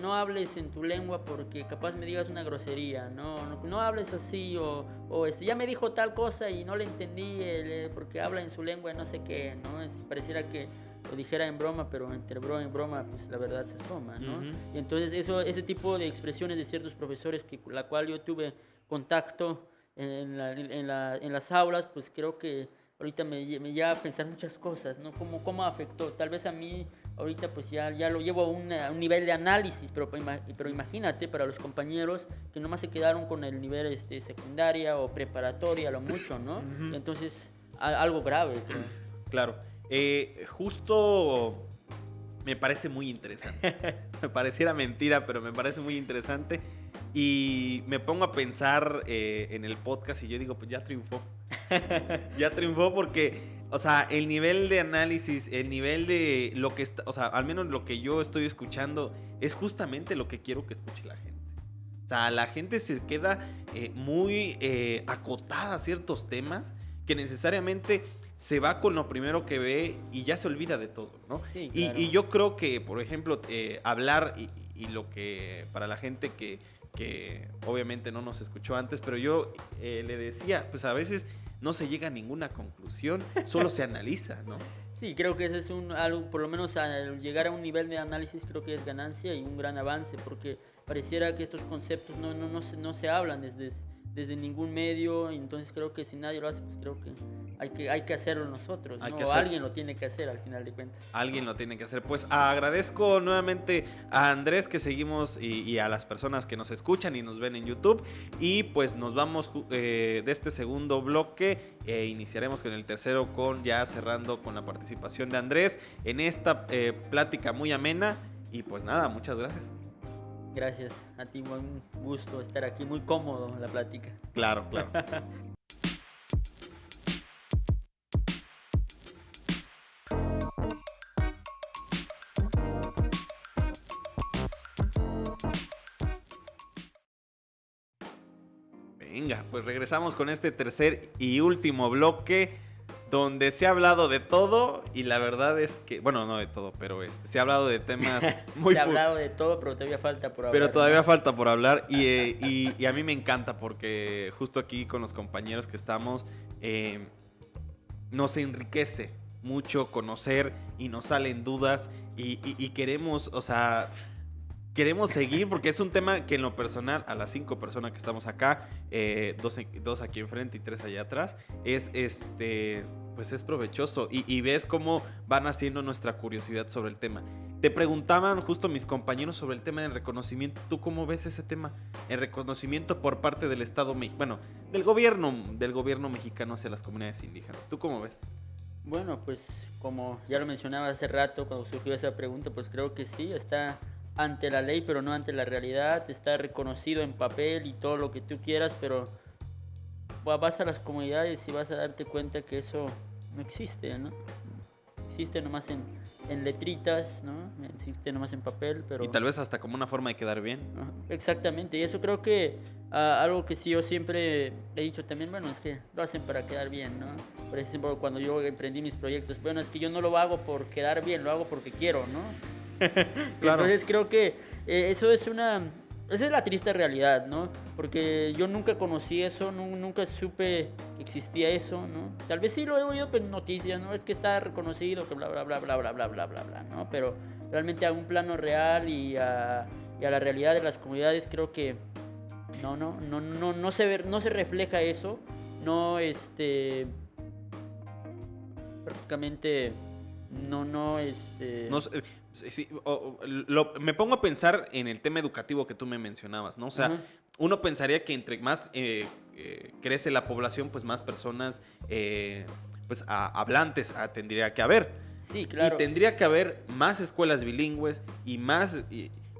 no hables en tu lengua porque capaz me digas una grosería, no hables así, o ya me dijo tal cosa y no le entendí porque habla en su lengua y no sé qué, ¿no? Pareciera que lo dijera en broma, pero entre broma y broma, pues la verdad se asoma, ¿no? Y entonces ese tipo de expresiones de ciertos profesores con la cual yo tuve contacto en las aulas, pues creo que ahorita me lleva a pensar muchas cosas, ¿no? ¿Cómo afectó? Tal vez a mí ahorita pues ya lo llevo a un nivel de análisis, pero imagínate para los compañeros que nomás se quedaron con el nivel secundaria o preparatoria, lo mucho, ¿no? Entonces, algo grave, creo. Claro. Justo me parece muy interesante. Me pareciera mentira, pero me parece muy interesante. Y me pongo a pensar en el podcast y yo digo, pues ya triunfó. Ya triunfó porque, o sea, el nivel de análisis, el nivel de lo que está, o sea, al menos lo que yo estoy escuchando es justamente lo que quiero que escuche la gente. O sea, la gente se queda muy acotada a ciertos temas que necesariamente se va con lo primero que ve y ya se olvida de todo, ¿no? Sí, claro. Y yo creo que, por ejemplo, hablar y lo que para la gente que obviamente no nos escuchó antes, pero yo le decía, pues a veces no se llega a ninguna conclusión, solo se analiza, ¿no? Sí, creo que ese es algo, por lo menos al llegar a un nivel de análisis, creo que es ganancia y un gran avance, porque pareciera que estos conceptos no se hablan desde ningún medio, y entonces creo que si nadie lo hace, pues creo que hay que hacerlo nosotros, Hay ¿no? que O hacer. alguien lo tiene que hacer al final de cuentas. Alguien lo tiene que hacer. Pues agradezco nuevamente a Andrés que seguimos y a las personas que nos escuchan y nos ven en YouTube. Y pues nos vamos de este segundo bloque. Iniciaremos con el tercero, con ya cerrando con la participación de Andrés en esta plática muy amena. Y pues nada, muchas gracias. Gracias a ti, un gusto estar aquí, muy cómodo en la plática. Claro, claro. Venga, pues regresamos con este tercer y último bloque donde se ha hablado de todo y la verdad es que, bueno, no de todo, pero se ha hablado de temas muy... Se ha hablado de todo, pero todavía falta por hablar. Pero todavía ¿no? falta por hablar y a mí me encanta porque justo aquí con los compañeros que estamos nos enriquece mucho conocer y nos salen dudas y queremos, o sea... Queremos seguir porque es un tema que en lo personal, a las 5 personas que estamos acá, dos aquí enfrente y 3 allá atrás, pues es provechoso y ves cómo van haciendo nuestra curiosidad sobre el tema. Te preguntaban justo mis compañeros sobre el tema del reconocimiento. ¿Tú cómo ves ese tema? El reconocimiento por parte del Estado mexicano, bueno, del gobierno mexicano hacia las comunidades indígenas. ¿Tú cómo ves? Bueno, pues como ya lo mencionaba hace rato cuando surgió esa pregunta, pues creo que sí, está ante la ley, pero no ante la realidad, está reconocido en papel y todo lo que tú quieras, pero vas a las comunidades y vas a darte cuenta que eso no existe, ¿no? Existe nomás en letritas, ¿no? Existe nomás en papel, pero... Y tal vez hasta como una forma de quedar bien. Exactamente, y eso creo que algo que sí yo siempre he dicho también, bueno, es que lo hacen para quedar bien, ¿no? Por ejemplo, cuando yo emprendí mis proyectos, bueno, es que yo no lo hago por quedar bien, lo hago porque quiero, ¿no? Claro. Entonces creo que esa es la triste realidad, ¿no? Porque yo nunca conocí eso, nunca supe que existía eso, ¿no? Tal vez sí lo he oído en noticias, ¿no? Es que está reconocido, que bla, bla, bla, bla, bla, bla, bla, bla, bla, ¿no? Pero realmente a un plano real y a la realidad de las comunidades creo que no se refleja eso, prácticamente no. Sí, me pongo a pensar en el tema educativo que tú me mencionabas, ¿no? O sea, uno pensaría que entre más crece la población, pues más personas pues hablantes tendría que haber. Sí, claro. Y tendría que haber más escuelas bilingües y más...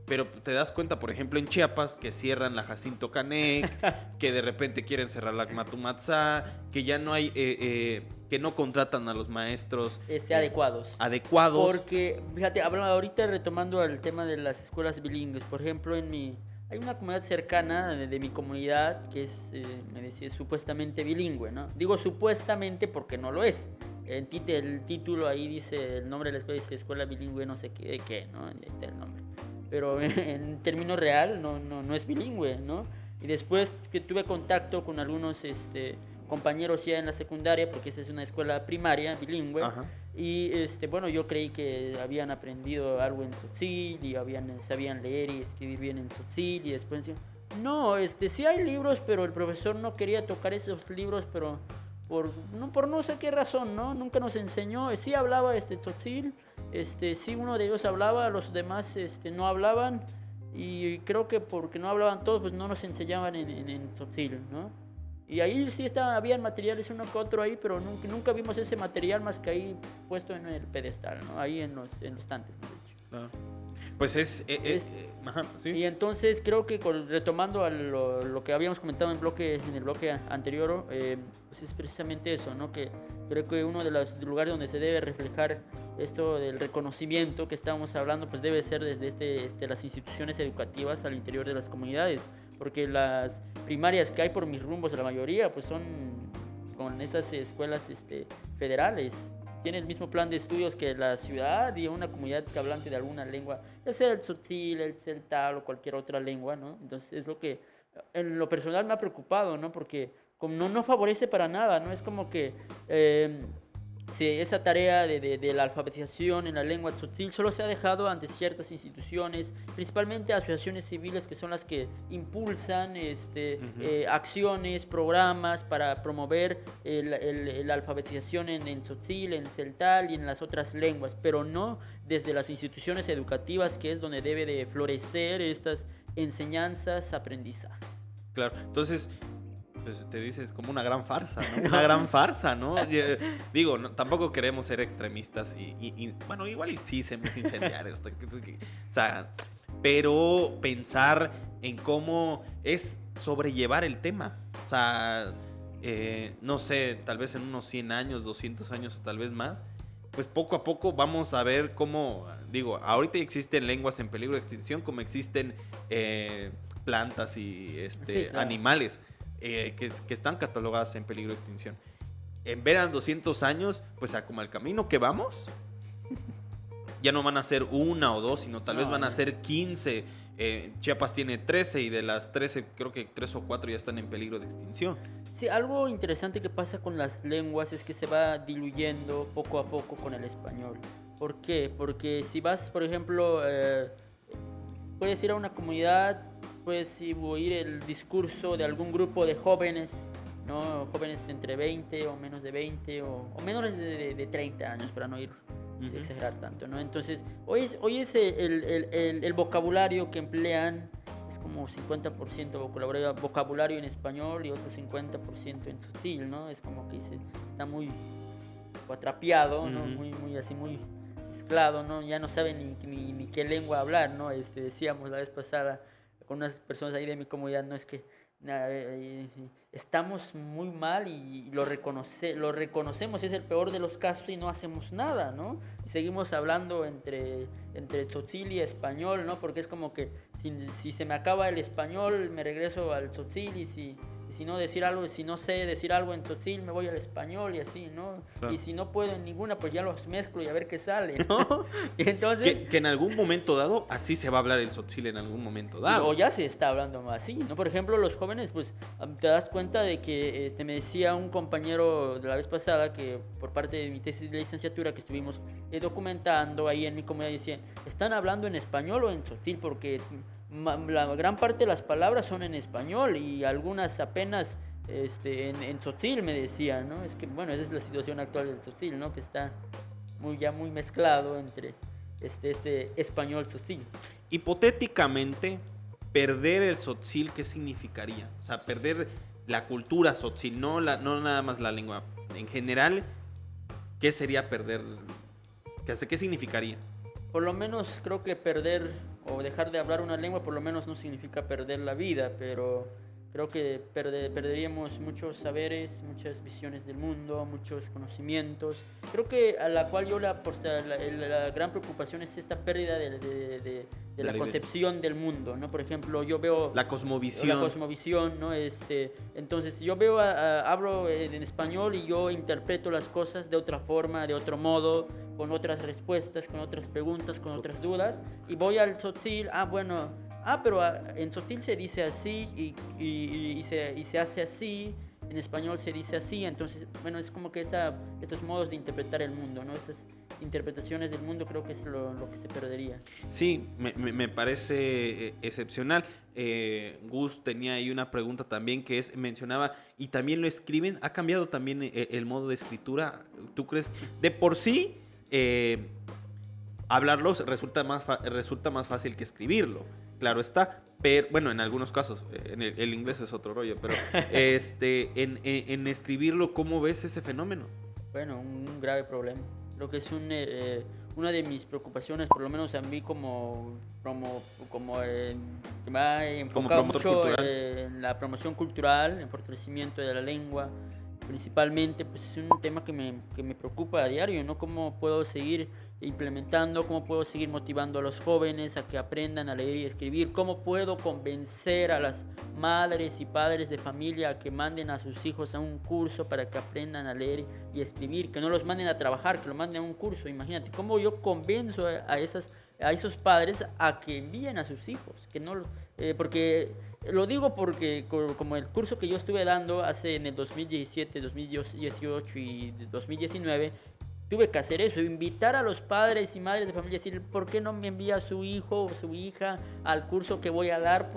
pero te das cuenta, por ejemplo, en Chiapas, que cierran la Jacinto Canec, que de repente quieren cerrar la Matumatzá, que ya no hay... que no contratan a los maestros adecuados. Porque, fíjate, hablando ahorita retomando el tema de las escuelas bilingües, por ejemplo, hay una comunidad cercana de mi comunidad que me decía, supuestamente bilingüe, ¿no? Digo supuestamente porque no lo es. El título ahí dice, el nombre de la escuela dice escuela bilingüe no sé qué, ¿no? Ahí está el nombre. Pero en términos real no es bilingüe, ¿no? Y después que tuve contacto con algunos compañeros ya en la secundaria, porque esa es una escuela primaria bilingüe. Ajá. Y bueno, yo creí que habían aprendido algo en tzotzil y sabían leer y escribir bien en tzotzil, y después decían, no, sí hay libros, pero el profesor no quería tocar esos libros, pero por no sé qué razón, ¿no? Nunca nos enseñó. Sí hablaba tzotzil, sí uno de ellos hablaba, los demás no hablaban, y creo que porque no hablaban todos, pues no nos enseñaban en tzotzil, ¿no? Y ahí sí habían materiales uno que otro ahí, pero nunca vimos ese material más que ahí puesto en el pedestal, ¿no? Ahí en los estantes, de hecho. Ah. Pues ajá, sí. Y entonces creo que retomando a lo que habíamos comentado en el bloque anterior, pues es precisamente eso, ¿no? Que creo que uno de los lugares donde se debe reflejar esto del reconocimiento que estábamos hablando, pues debe ser desde las instituciones educativas al interior de las comunidades, porque las primarias que hay por mis rumbos, la mayoría, pues son con estas escuelas federales. Tiene el mismo plan de estudios que la ciudad y una comunidad que hablante de alguna lengua, ya sea el tzotzil, el celtal o cualquier otra lengua, ¿no? Entonces es lo que en lo personal me ha preocupado, ¿no? Porque como no favorece para nada, ¿no? Es como que Sí, esa tarea de la alfabetización en la lengua tzotzil solo se ha dejado ante ciertas instituciones, principalmente asociaciones civiles que son las que impulsan acciones, programas para promover la alfabetización en tzotzil, en celtal y en las otras lenguas, pero no desde las instituciones educativas, que es donde debe de florecer estas enseñanzas, aprendizajes. Claro, entonces pues te dices como una gran farsa, ¿no? Una gran farsa, ¿no? Digo, tampoco queremos ser extremistas bueno, igual y sí somos incendiarios. O sea, pero pensar en cómo es sobrellevar el tema. O sea, no sé, tal vez en unos 100 años, 200 años o tal vez más, pues poco a poco vamos a ver cómo, digo, ahorita existen lenguas en peligro de extinción, como existen plantas y Sí, claro. animales. Que están catalogadas en peligro de extinción. En ver a 200 años, pues como al camino que vamos, ya no van a ser una o dos, sino tal vez van a ser 15. Chiapas tiene 13 y de las 13 creo que 3 o 4 ya están en peligro de extinción. Sí, algo interesante que pasa con las lenguas es que se va diluyendo poco a poco con el español. ¿Por qué? Porque si vas, por ejemplo, puedes ir a una comunidad, puedes oír el discurso de algún grupo de jóvenes, ¿no? Jóvenes entre 20 o menos de 20 o menores de 30 años, para no ir exagerar tanto, ¿no? Entonces, hoy es el vocabulario que emplean, es como 50% vocabulario en español y otro 50% en tzotzil, ¿no? Es como que está muy atrapiado, ¿no? Muy así, muy mezclado, ¿no? Ya no saben ni qué lengua hablar, ¿no? Decíamos la vez pasada con unas personas ahí de mi comunidad, no es que estamos muy mal y lo reconocemos, es el peor de los casos y no hacemos nada, ¿no? Y seguimos hablando entre tzotzil y español, ¿no? Porque es como que si se me acaba el español, me regreso al tzotzil y si no sé decir algo en tzotzil, me voy al español y así, ¿no? Claro. Y si no puedo en ninguna, pues ya los mezclo y a ver qué sale, ¿no? Y entonces... que en algún momento dado, así se va a hablar el tzotzil en algún momento dado. O ya se está hablando así, ¿no? Por ejemplo, los jóvenes, pues, te das cuenta de que me decía un compañero de la vez pasada que por parte de mi tesis de licenciatura que estuvimos documentando ahí en mi comunidad, decía, ¿están hablando en español o en tzotzil? Porque la gran parte de las palabras son en español y algunas apenas en tzotzil, me decían, ¿no? Es que, bueno, esa es la situación actual del tzotzil, ¿no? Que está ya muy mezclado entre este español tzotzil. Hipotéticamente, perder el tzotzil, ¿qué significaría? O sea, perder la cultura tzotzil, no nada más la lengua. En general, ¿qué sería perder? ¿Qué significaría? Por lo menos creo que perder o dejar de hablar una lengua por lo menos no significa perder la vida, pero creo que perderíamos muchos saberes, muchas visiones del mundo, muchos conocimientos. Creo que a la cual la gran preocupación es esta pérdida de la concepción del mundo, ¿no? Por ejemplo, yo veo... La cosmovisión, ¿no? Entonces, yo veo, hablo en español y yo interpreto las cosas de otra forma, de otro modo, con otras respuestas, con otras preguntas, con otras dudas. Y voy al tzotzil, pero en tzotzil se dice así y se hace así, en español se dice así, entonces, bueno, es como que estos modos de interpretar el mundo, ¿no? Estas interpretaciones del mundo creo que es lo que se perdería. Sí, me parece excepcional. Gus tenía ahí una pregunta también que mencionaba, y también lo escriben, ha cambiado también el modo de escritura, ¿tú crees? De por sí, hablarlo resulta más fácil que escribirlo. Claro está, pero bueno, en algunos casos, el inglés es otro rollo, pero en escribirlo, ¿cómo ves ese fenómeno? Bueno, un grave problema. Creo que es una de mis preocupaciones, por lo menos a mí que me ha enfocado mucho en la promoción cultural, en fortalecimiento de la lengua, principalmente, pues es un tema que me preocupa a diario, ¿no? ¿Cómo puedo seguir implementando, cómo puedo seguir motivando a los jóvenes a que aprendan a leer y escribir, cómo puedo convencer a las madres y padres de familia a que manden a sus hijos a un curso para que aprendan a leer y escribir, que no los manden a trabajar, que los manden a un curso? Imagínate, ¿cómo yo convenzo a esos padres a que envíen a sus hijos? Porque lo digo porque como el curso que yo estuve dando en el 2017, 2018 y 2019, tuve que hacer eso, invitar a los padres y madres de familia, decir, ¿por qué no me envía a su hijo o su hija al curso que voy a dar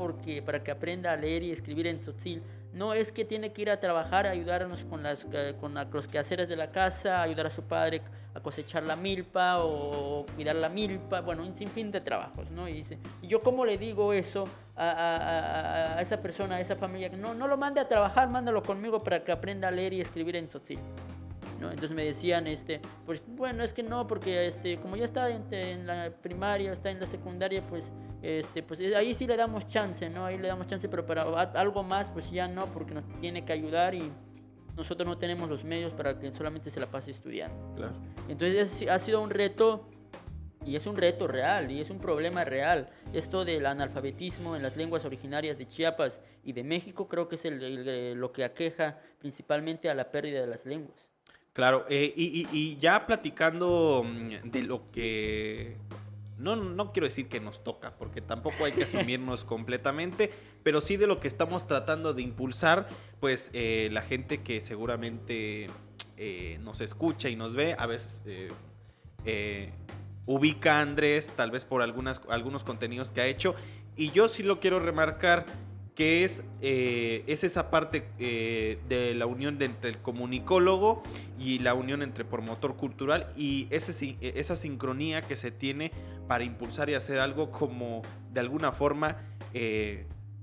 para que aprenda a leer y escribir en tzotzil? No es que tiene que ir a trabajar, a ayudarnos con los quehaceres de la casa, ayudar a su padre a cosechar la milpa o cuidar la milpa, bueno, un sinfín de trabajos, ¿no? Y dice, ¿y yo cómo le digo eso a esa persona, a esa familia? No lo mande a trabajar, mándalo conmigo para que aprenda a leer y escribir en tzotzil, ¿no? Entonces me decían, pues bueno, es que no, porque como ya está en la primaria, está en la secundaria, pues ahí sí le damos chance, ¿no? Ahí le damos chance, pero para algo más, pues ya no, porque nos tiene que ayudar y nosotros no tenemos los medios para que solamente se la pase estudiando. Claro. Entonces ha sido un reto, y es un reto real, y es un problema real. Esto del analfabetismo en las lenguas originarias de Chiapas y de México, creo que es lo que aqueja principalmente a la pérdida de las lenguas. Claro, y ya platicando de lo que... No quiero decir que nos toca, porque tampoco hay que asumirnos completamente, pero sí de lo que estamos tratando de impulsar, pues la gente que seguramente nos escucha y nos ve, a veces ubica a Andrés, tal vez por algunos contenidos que ha hecho, y yo sí lo quiero remarcar, que es esa parte de la unión entre el comunicólogo y la unión entre promotor cultural y esa sincronía que se tiene para impulsar y hacer algo como de alguna forma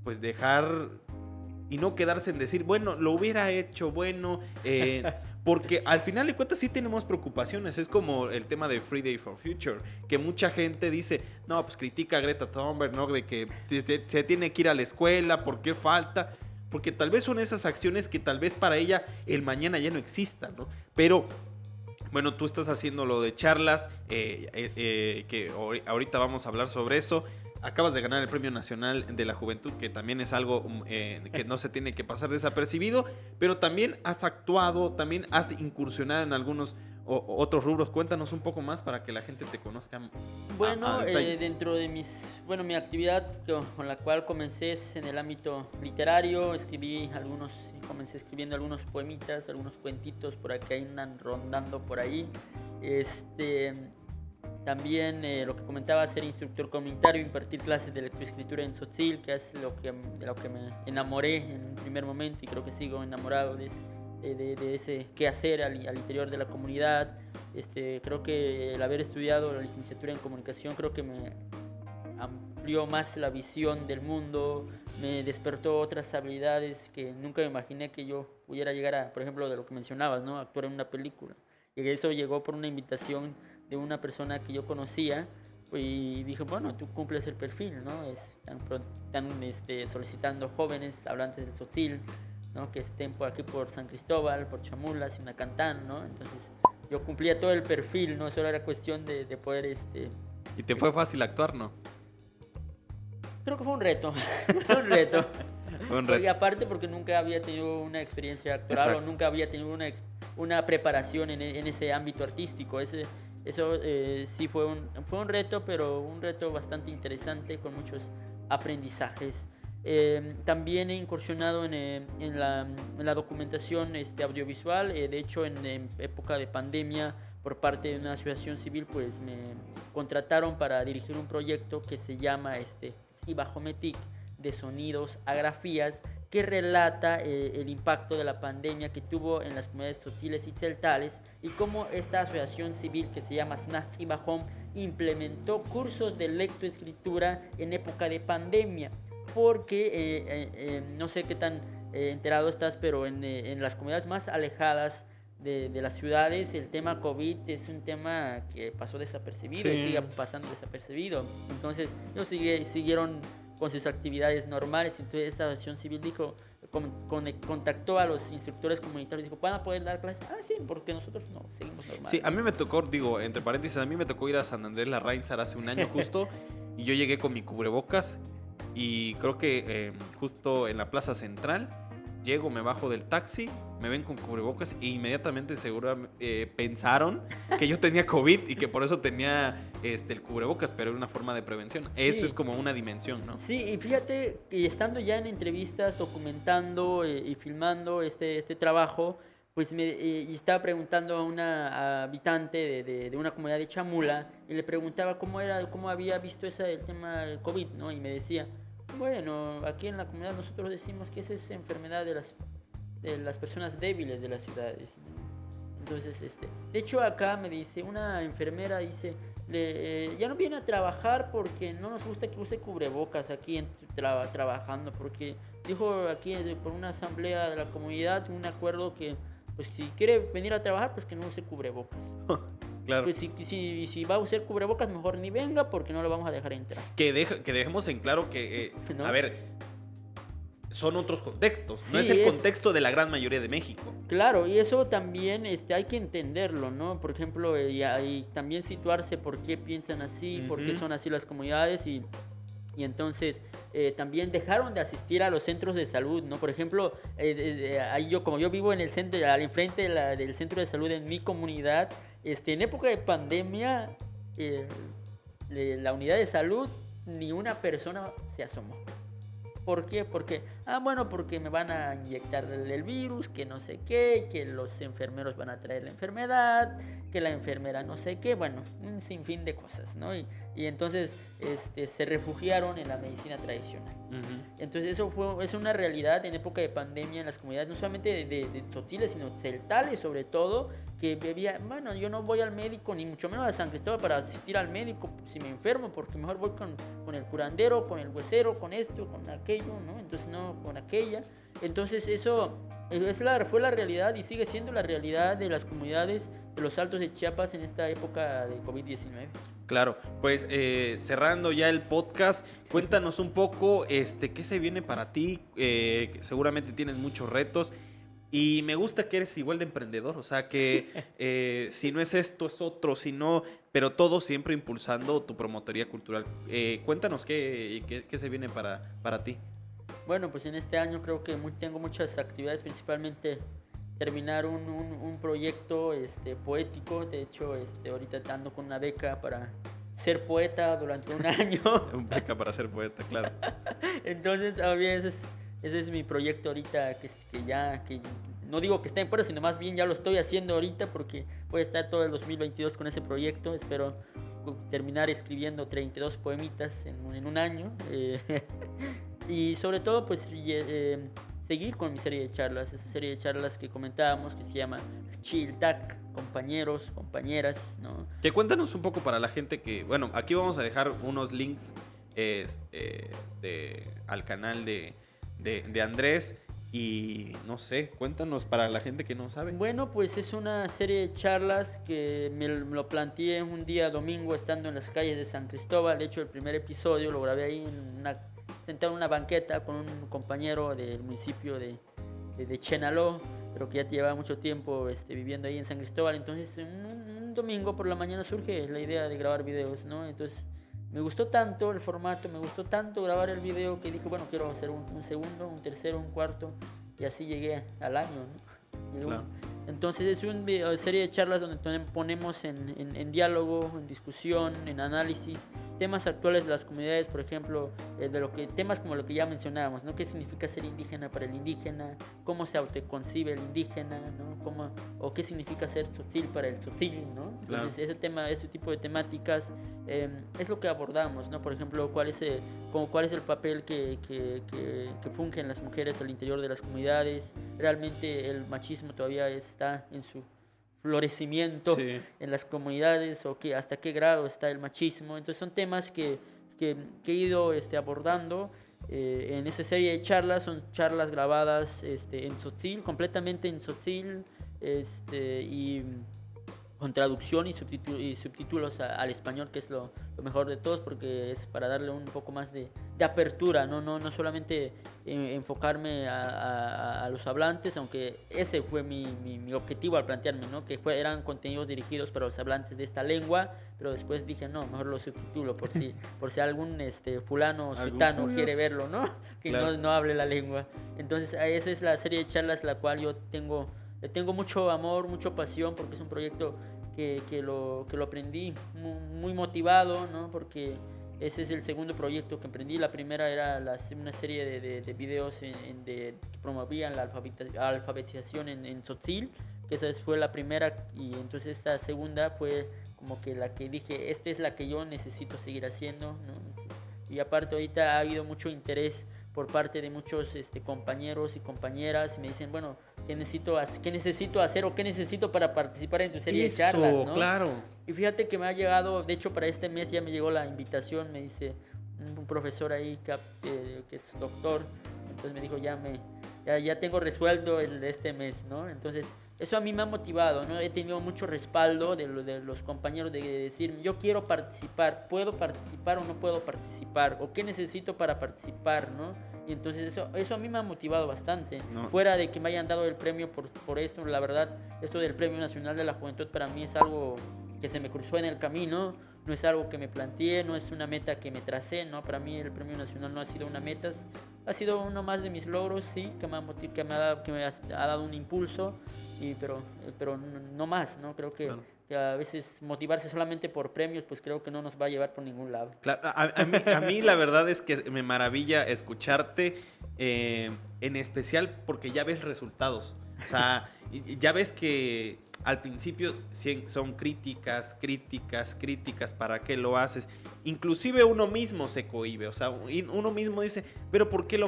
pues dejar y no quedarse en decir, bueno, lo hubiera hecho, bueno, porque al final de cuentas sí tenemos preocupaciones. Es como el tema de Friday for Future, que mucha gente dice, no, pues critica a Greta Thunberg, ¿no? De que se tiene que ir a la escuela, ¿por qué falta? Porque tal vez son esas acciones que tal vez para ella el mañana ya no existan, ¿no? Pero... bueno, tú estás haciendo lo de charlas, que ahorita vamos a hablar sobre eso. Acabas de ganar el Premio Nacional de la Juventud, que también es algo que no se tiene que pasar desapercibido, pero también has actuado, también has incursionado en algunos otros rubros. Cuéntanos un poco más para que la gente te conozca. Bueno, dentro de mi actividad con la cual comencé es en el ámbito literario. Comencé escribiendo algunos poemitas, algunos cuentitos por aquí andan rondando por ahí. También lo que comentaba, ser instructor comunitario, impartir clases de lectoescritura en tzotzil, que es de lo que me enamoré en un primer momento y creo que sigo enamorado de ese quehacer al interior de la comunidad. Creo que el haber estudiado la licenciatura en comunicación creo que me amplió más la visión del mundo, me despertó otras habilidades que nunca me imaginé que yo pudiera llegar a, por ejemplo, de lo que mencionabas, ¿no? Actuar en una película. Y eso llegó por una invitación de una persona que yo conocía y dije, bueno, tú cumples el perfil, ¿no? Están solicitando jóvenes hablantes del tzotzil, ¿no? Que estén por aquí por San Cristóbal, por Chamulas, Sinacantán, ¿no? Entonces yo cumplía todo el perfil, ¿no? Solo era cuestión de poder... ¿Y te fue fácil actuar, no? Creo que fue un reto, fue un reto. Un reto. Y aparte porque nunca había tenido una experiencia actoral. Exacto. O nunca había tenido una preparación en ese ámbito artístico. Eso sí fue un reto, pero un reto bastante interesante con muchos aprendizajes. También he incursionado en la documentación audiovisual. De hecho, en época de pandemia, por parte de una asociación civil, pues me contrataron para dirigir un proyecto que se llama Ibajometic, de sonidos a grafías, que relata el impacto de la pandemia que tuvo en las comunidades tzotziles y tzeltales y cómo esta asociación civil que se llama Snacht Ibajom implementó cursos de lectoescritura en época de pandemia, porque no sé qué tan enterado estás, pero en las comunidades más alejadas de las ciudades el tema COVID es un tema que pasó desapercibido. Sí. Y sigue pasando desapercibido. Entonces ellos siguieron con sus actividades normales. Entonces esta asociación civil contactó a los instructores comunitarios y dijo, ¿van a poder dar clases? Sí, porque nosotros no, seguimos normal. Sí, a mí me tocó, digo, entre paréntesis, a mí me tocó ir a San Andrés Larrainzar hace un año justo y yo llegué con mi cubrebocas y creo que justo en la plaza central llego, me bajo del taxi, me ven con cubrebocas e inmediatamente seguro pensaron que yo tenía COVID y que por eso tenía el cubrebocas, pero era una forma de prevención. Sí. Eso es como una dimensión, ¿no? Sí, y fíjate, y estando ya en entrevistas, documentando y filmando este trabajo, pues y estaba preguntando a una habitante de una comunidad de Chamula y le preguntaba cómo había visto el tema del COVID, ¿no? Y me decía, bueno, aquí en la comunidad nosotros decimos que esa es enfermedad de las personas débiles de las ciudades, ¿no? Entonces, de hecho acá me dice, una enfermera dice, ya no viene a trabajar porque no nos gusta que use cubrebocas aquí trabajando, porque dijo aquí por una asamblea de la comunidad, un acuerdo que pues si quiere venir a trabajar, pues que no use cubrebocas. Claro. Pues si va a usar cubrebocas, mejor ni venga porque no lo vamos a dejar entrar. Que dejemos en claro que, ¿No? a ver, son otros contextos, Sí, no es el contexto de la gran mayoría de México. Claro, y eso también hay que entenderlo, ¿no? Por ejemplo, y también situarse por qué piensan así, por qué son así las comunidades y entonces también dejaron de asistir a los centros de salud, ¿no? Por ejemplo, ahí como yo vivo en el centro, al enfrente del centro de salud en mi comunidad, en época de pandemia, la unidad de salud, ni una persona se asomó. ¿Por qué? Porque me van a inyectar el virus, que no sé qué, que los enfermeros van a traer la enfermedad, que la enfermera no sé qué, bueno, un sinfín de cosas, ¿no? Y entonces se refugiaron en la medicina tradicional. Entonces eso es una realidad en época de pandemia en las comunidades, no solamente de tzotziltes, sino celtales sobre todo, que bebía, bueno, yo no voy al médico, ni mucho menos a San Cristóbal para asistir al médico si me enfermo, porque mejor voy con el curandero, con el huesero, con esto, con aquello, ¿no? Entonces no, con aquella. Entonces eso fue la realidad y sigue siendo la realidad de las comunidades de los Altos de Chiapas en esta época de COVID-19. Claro, pues cerrando ya el podcast, cuéntanos un poco qué se viene para ti, que seguramente tienes muchos retos y me gusta que eres igual de emprendedor, o sea que si no es esto es otro, si no, pero todo siempre impulsando tu promotoría cultural. Cuéntanos qué se viene para ti. Bueno, pues en este año creo que tengo muchas actividades, principalmente terminar un proyecto poético. De hecho, ahorita ando con una beca para ser poeta durante un año. Un beca para ser poeta, claro. Entonces, ese es mi proyecto ahorita, que no digo que esté en puerta, sino más bien ya lo estoy haciendo ahorita porque voy a estar todo el 2022 con ese proyecto. Espero terminar escribiendo 32 poemitas en un año. Y sobre todo, pues seguir con mi serie de charlas, esa serie de charlas que comentábamos, que se llama Chiltac, compañeros, compañeras, ¿no? Que cuéntanos un poco para la gente que, bueno, aquí vamos a dejar unos links al canal de Andrés y no sé, cuéntanos para la gente que no sabe. Bueno, pues es una serie de charlas que me lo planteé un día domingo estando en las calles de San Cristóbal. De hecho, el primer episodio lo grabé ahí sentado en una banqueta con un compañero del municipio de Chenaló, pero que ya llevaba mucho tiempo viviendo ahí en San Cristóbal. Entonces un domingo por la mañana surge la idea de grabar videos, ¿no? Entonces me gustó tanto el formato, me gustó tanto grabar el video que dije, bueno, quiero hacer un segundo, un tercero, un cuarto, y así llegué al año, ¿no? Claro. Entonces es una serie de charlas donde ponemos en diálogo, en discusión, en análisis temas actuales de las comunidades, por ejemplo, temas como lo que ya mencionábamos, ¿no? ¿Qué significa ser indígena para el indígena? ¿Cómo se autoconcibe el indígena? ¿No? ¿O qué significa ser tzotzil para el tzotzil? ¿No? Entonces Claro. ese tipo de temáticas es lo que abordamos, ¿no? Por ejemplo, cuál es el papel que fungen las mujeres al interior de las comunidades. Realmente el machismo todavía está en su florecimiento, sí, en las comunidades, o hasta qué grado está el machismo. Entonces son temas que he ido abordando en esa serie de charlas. Son charlas grabadas en tzotzil, completamente en tzotzil, y con traducción y subtítulos al español, que es lo mejor de todos, porque es para darle un poco más de apertura, no solamente enfocarme a los hablantes, aunque ese fue mi objetivo al plantearme, ¿no? Que eran contenidos dirigidos para los hablantes de esta lengua, pero después dije, no, mejor lo subtitulo por si algún fulano o sultano quiere verlo, ¿no? Que claro, no hable la lengua. Entonces esa es la serie de charlas la cual yo tengo mucho amor, mucha pasión, porque es un proyecto que lo aprendí muy motivado, ¿no? Porque Ese es el segundo proyecto que emprendí. La primera era una serie de videos que promovían la alfabetización en Tzotzil, que esa fue la primera, y entonces esta segunda fue como que la que dije, esta es la que yo necesito seguir haciendo, ¿no? Y aparte ahorita ha habido mucho interés por parte de muchos compañeros y compañeras, y me dicen, bueno, ¿qué necesito hacer o qué necesito para participar en tu serie de charlas, ¿no? Claro. Y fíjate que me ha llegado, de hecho para este mes ya me llegó la invitación, me dice un profesor ahí que es doctor, entonces me dijo, ya tengo resuelto el de este mes, ¿no? Entonces eso a mí me ha motivado, ¿no? He tenido mucho respaldo de los compañeros de decir, yo quiero participar, ¿puedo participar o no puedo participar? ¿O qué necesito para participar, ¿no? Y entonces eso a mí me ha motivado bastante. No. Fuera de que me hayan dado el premio por esto, la verdad, esto del Premio Nacional de la Juventud para mí es algo que se me cruzó en el camino, no es algo que me planteé, no es una meta que me tracé, ¿no? Para mí el Premio Nacional no ha sido una meta, ha sido uno más de mis logros, sí, que me ha dado un impulso, pero no más, ¿no? Creo que, claro, que a veces motivarse solamente por premios, pues creo que no nos va a llevar por ningún lado. Claro, a mí la verdad es que me maravilla escucharte, en especial porque ya ves resultados. O sea, ya ves que al principio son críticas, ¿para qué lo haces? Inclusive uno mismo se cohíbe, o sea, uno mismo dice, pero ¿por qué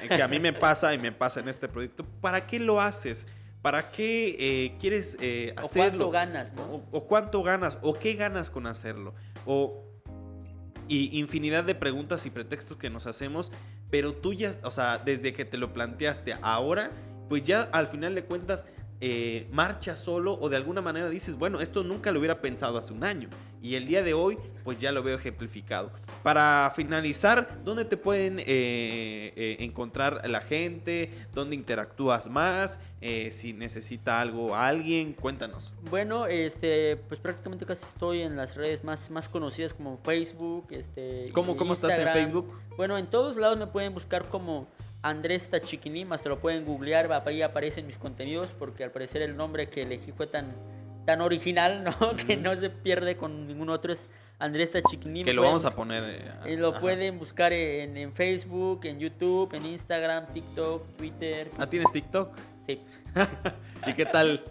que a mí me pasa y me pasa en este proyecto, ¿para qué lo haces? ¿Para qué quieres hacerlo? ¿O cuánto ganas, no? ¿O cuánto ganas? ¿O qué ganas con hacerlo? Y infinidad de preguntas y pretextos que nos hacemos, pero tú ya, o sea, desde que te lo planteaste ahora, pues ya al final de cuentas marcha solo, o de alguna manera dices, bueno, esto nunca lo hubiera pensado hace un año, y el día de hoy pues ya lo veo ejemplificado. Para finalizar, ¿dónde te pueden encontrar la gente? ¿Dónde interactúas más? Si necesita algo alguien, cuéntanos. Bueno, pues prácticamente casi estoy en las redes más conocidas como Facebook, ¿Cómo estás en Facebook? Bueno, en todos lados me pueden buscar como Andrés Tachiquinim, hasta lo pueden googlear, ahí aparecen mis contenidos, porque al parecer el nombre que elegí fue tan original, ¿no? Que no se pierde con ningún otro, es Andrés Tachiquinim. Que lo vamos a poner. Lo pueden buscar en Facebook, en YouTube, en Instagram, TikTok, Twitter. ¿Tienes TikTok? Sí. ¿Y qué tal?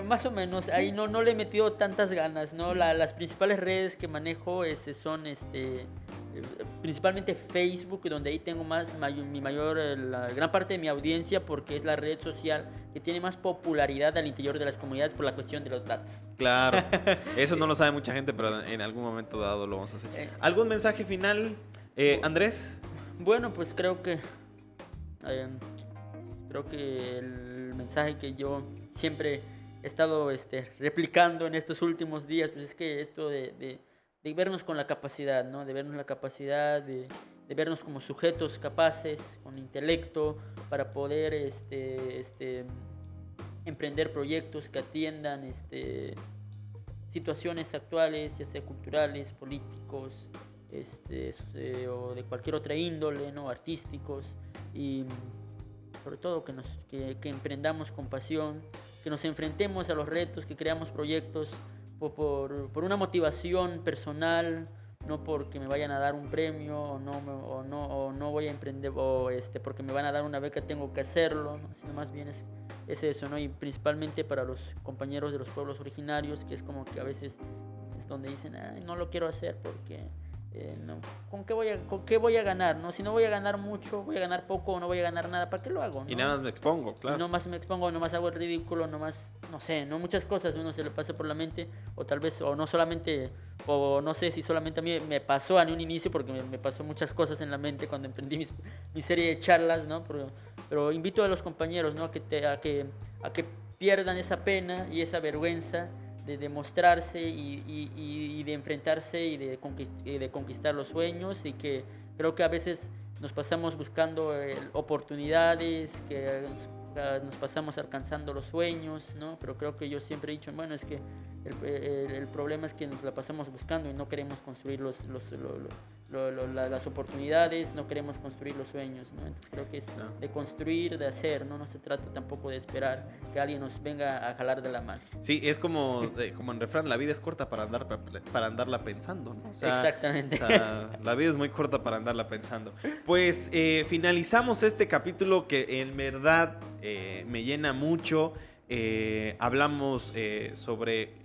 Más o menos, ¿sí? Ahí no le he metido tantas ganas, ¿no? Sí. Las principales redes que manejo son principalmente Facebook, donde ahí tengo la gran parte de mi audiencia, porque es la red social que tiene más popularidad al interior de las comunidades por la cuestión de los datos. Claro, eso no lo sabe mucha gente, pero en algún momento dado lo vamos a hacer. ¿Algún mensaje final, Andrés? Bueno, pues creo que el mensaje que yo siempre he estado replicando en estos últimos días, pues es que esto de vernos con la capacidad, ¿no? De vernos la capacidad, de vernos como sujetos capaces, con intelecto, para poder emprender proyectos que atiendan situaciones actuales, ya sea culturales, políticos, o de cualquier otra índole, ¿no? Artísticos, y sobre todo que emprendamos con pasión, que nos enfrentemos a los retos, que creamos proyectos por una motivación personal, no porque me vayan a dar un premio, o no voy a emprender, o porque me van a dar una beca tengo que hacerlo, ¿no? Sino más bien es eso, ¿no? Y principalmente para los compañeros de los pueblos originarios, que es como que a veces es donde dicen, ay, no lo quiero hacer porque no, ¿con qué voy a ganar? ¿No? Si no voy a ganar mucho, voy a ganar poco, o no voy a ganar nada, ¿para qué lo hago? ¿No? Y nada más me expongo, claro. Y nomás me expongo, nomás hago el ridículo, nomás, no sé, no muchas cosas uno se le pasa por la mente, o tal vez, o no solamente, o no sé si solamente a mí me pasó en un inicio, porque me pasó muchas cosas en la mente cuando emprendí mi serie de charlas, ¿no? Pero invito a los compañeros, ¿no? A que pierdan esa pena y esa vergüenza de demostrarse y de enfrentarse y de conquistar los sueños, y que creo que a veces nos pasamos buscando oportunidades, que nos pasamos alcanzando los sueños, ¿no? Pero creo que yo siempre he dicho, bueno, es que El problema es que nos la pasamos buscando y no queremos construir las oportunidades, no queremos construir los sueños, ¿no? Entonces creo que es de construir, de hacer, ¿no? No se trata tampoco de esperar que alguien nos venga a jalar de la mano. Sí, es como en refrán, la vida es corta para andarla pensando, ¿no? O sea, exactamente. O sea, la vida es muy corta para andarla pensando. Pues finalizamos este capítulo que en verdad me llena mucho. Hablamos sobre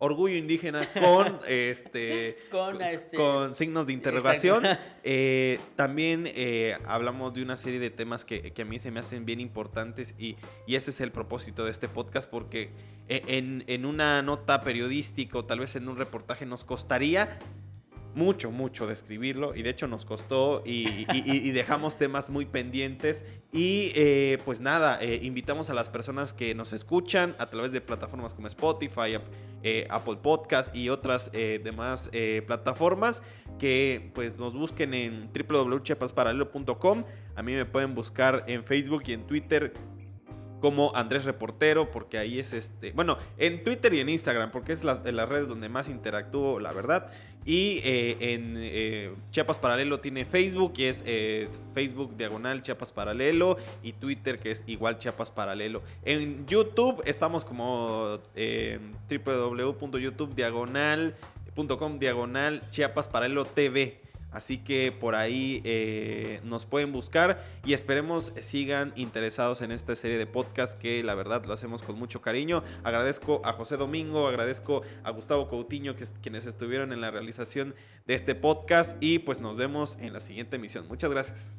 orgullo indígena con signos de interrogación. También hablamos de una serie de temas que a mí se me hacen bien importantes y ese es el propósito de este podcast, porque en una nota periodística o tal vez en un reportaje nos costaría mucho describirlo, y de hecho nos costó y dejamos temas muy pendientes y pues nada, invitamos a las personas que nos escuchan a través de plataformas como Spotify, Apple Podcast y otras demás plataformas, que pues nos busquen en www.chiapasparalelo.com. A mí me pueden buscar en Facebook y en Twitter como Andrés Reportero, porque ahí es bueno, en Twitter y en Instagram, porque es en las redes donde más interactúo, la verdad. Y en Chiapas Paralelo tiene Facebook, y es Facebook /Chiapas Paralelo, y Twitter, que es igual Chiapas Paralelo. En YouTube estamos como www.youtube.com/Chiapas Paralelo TV. Así que por ahí nos pueden buscar y esperemos sigan interesados en esta serie de podcast, que la verdad lo hacemos con mucho cariño. Agradezco a José Domingo, agradezco a Gustavo Coutinho, quienes estuvieron en la realización de este podcast, y pues nos vemos en la siguiente emisión. Muchas gracias.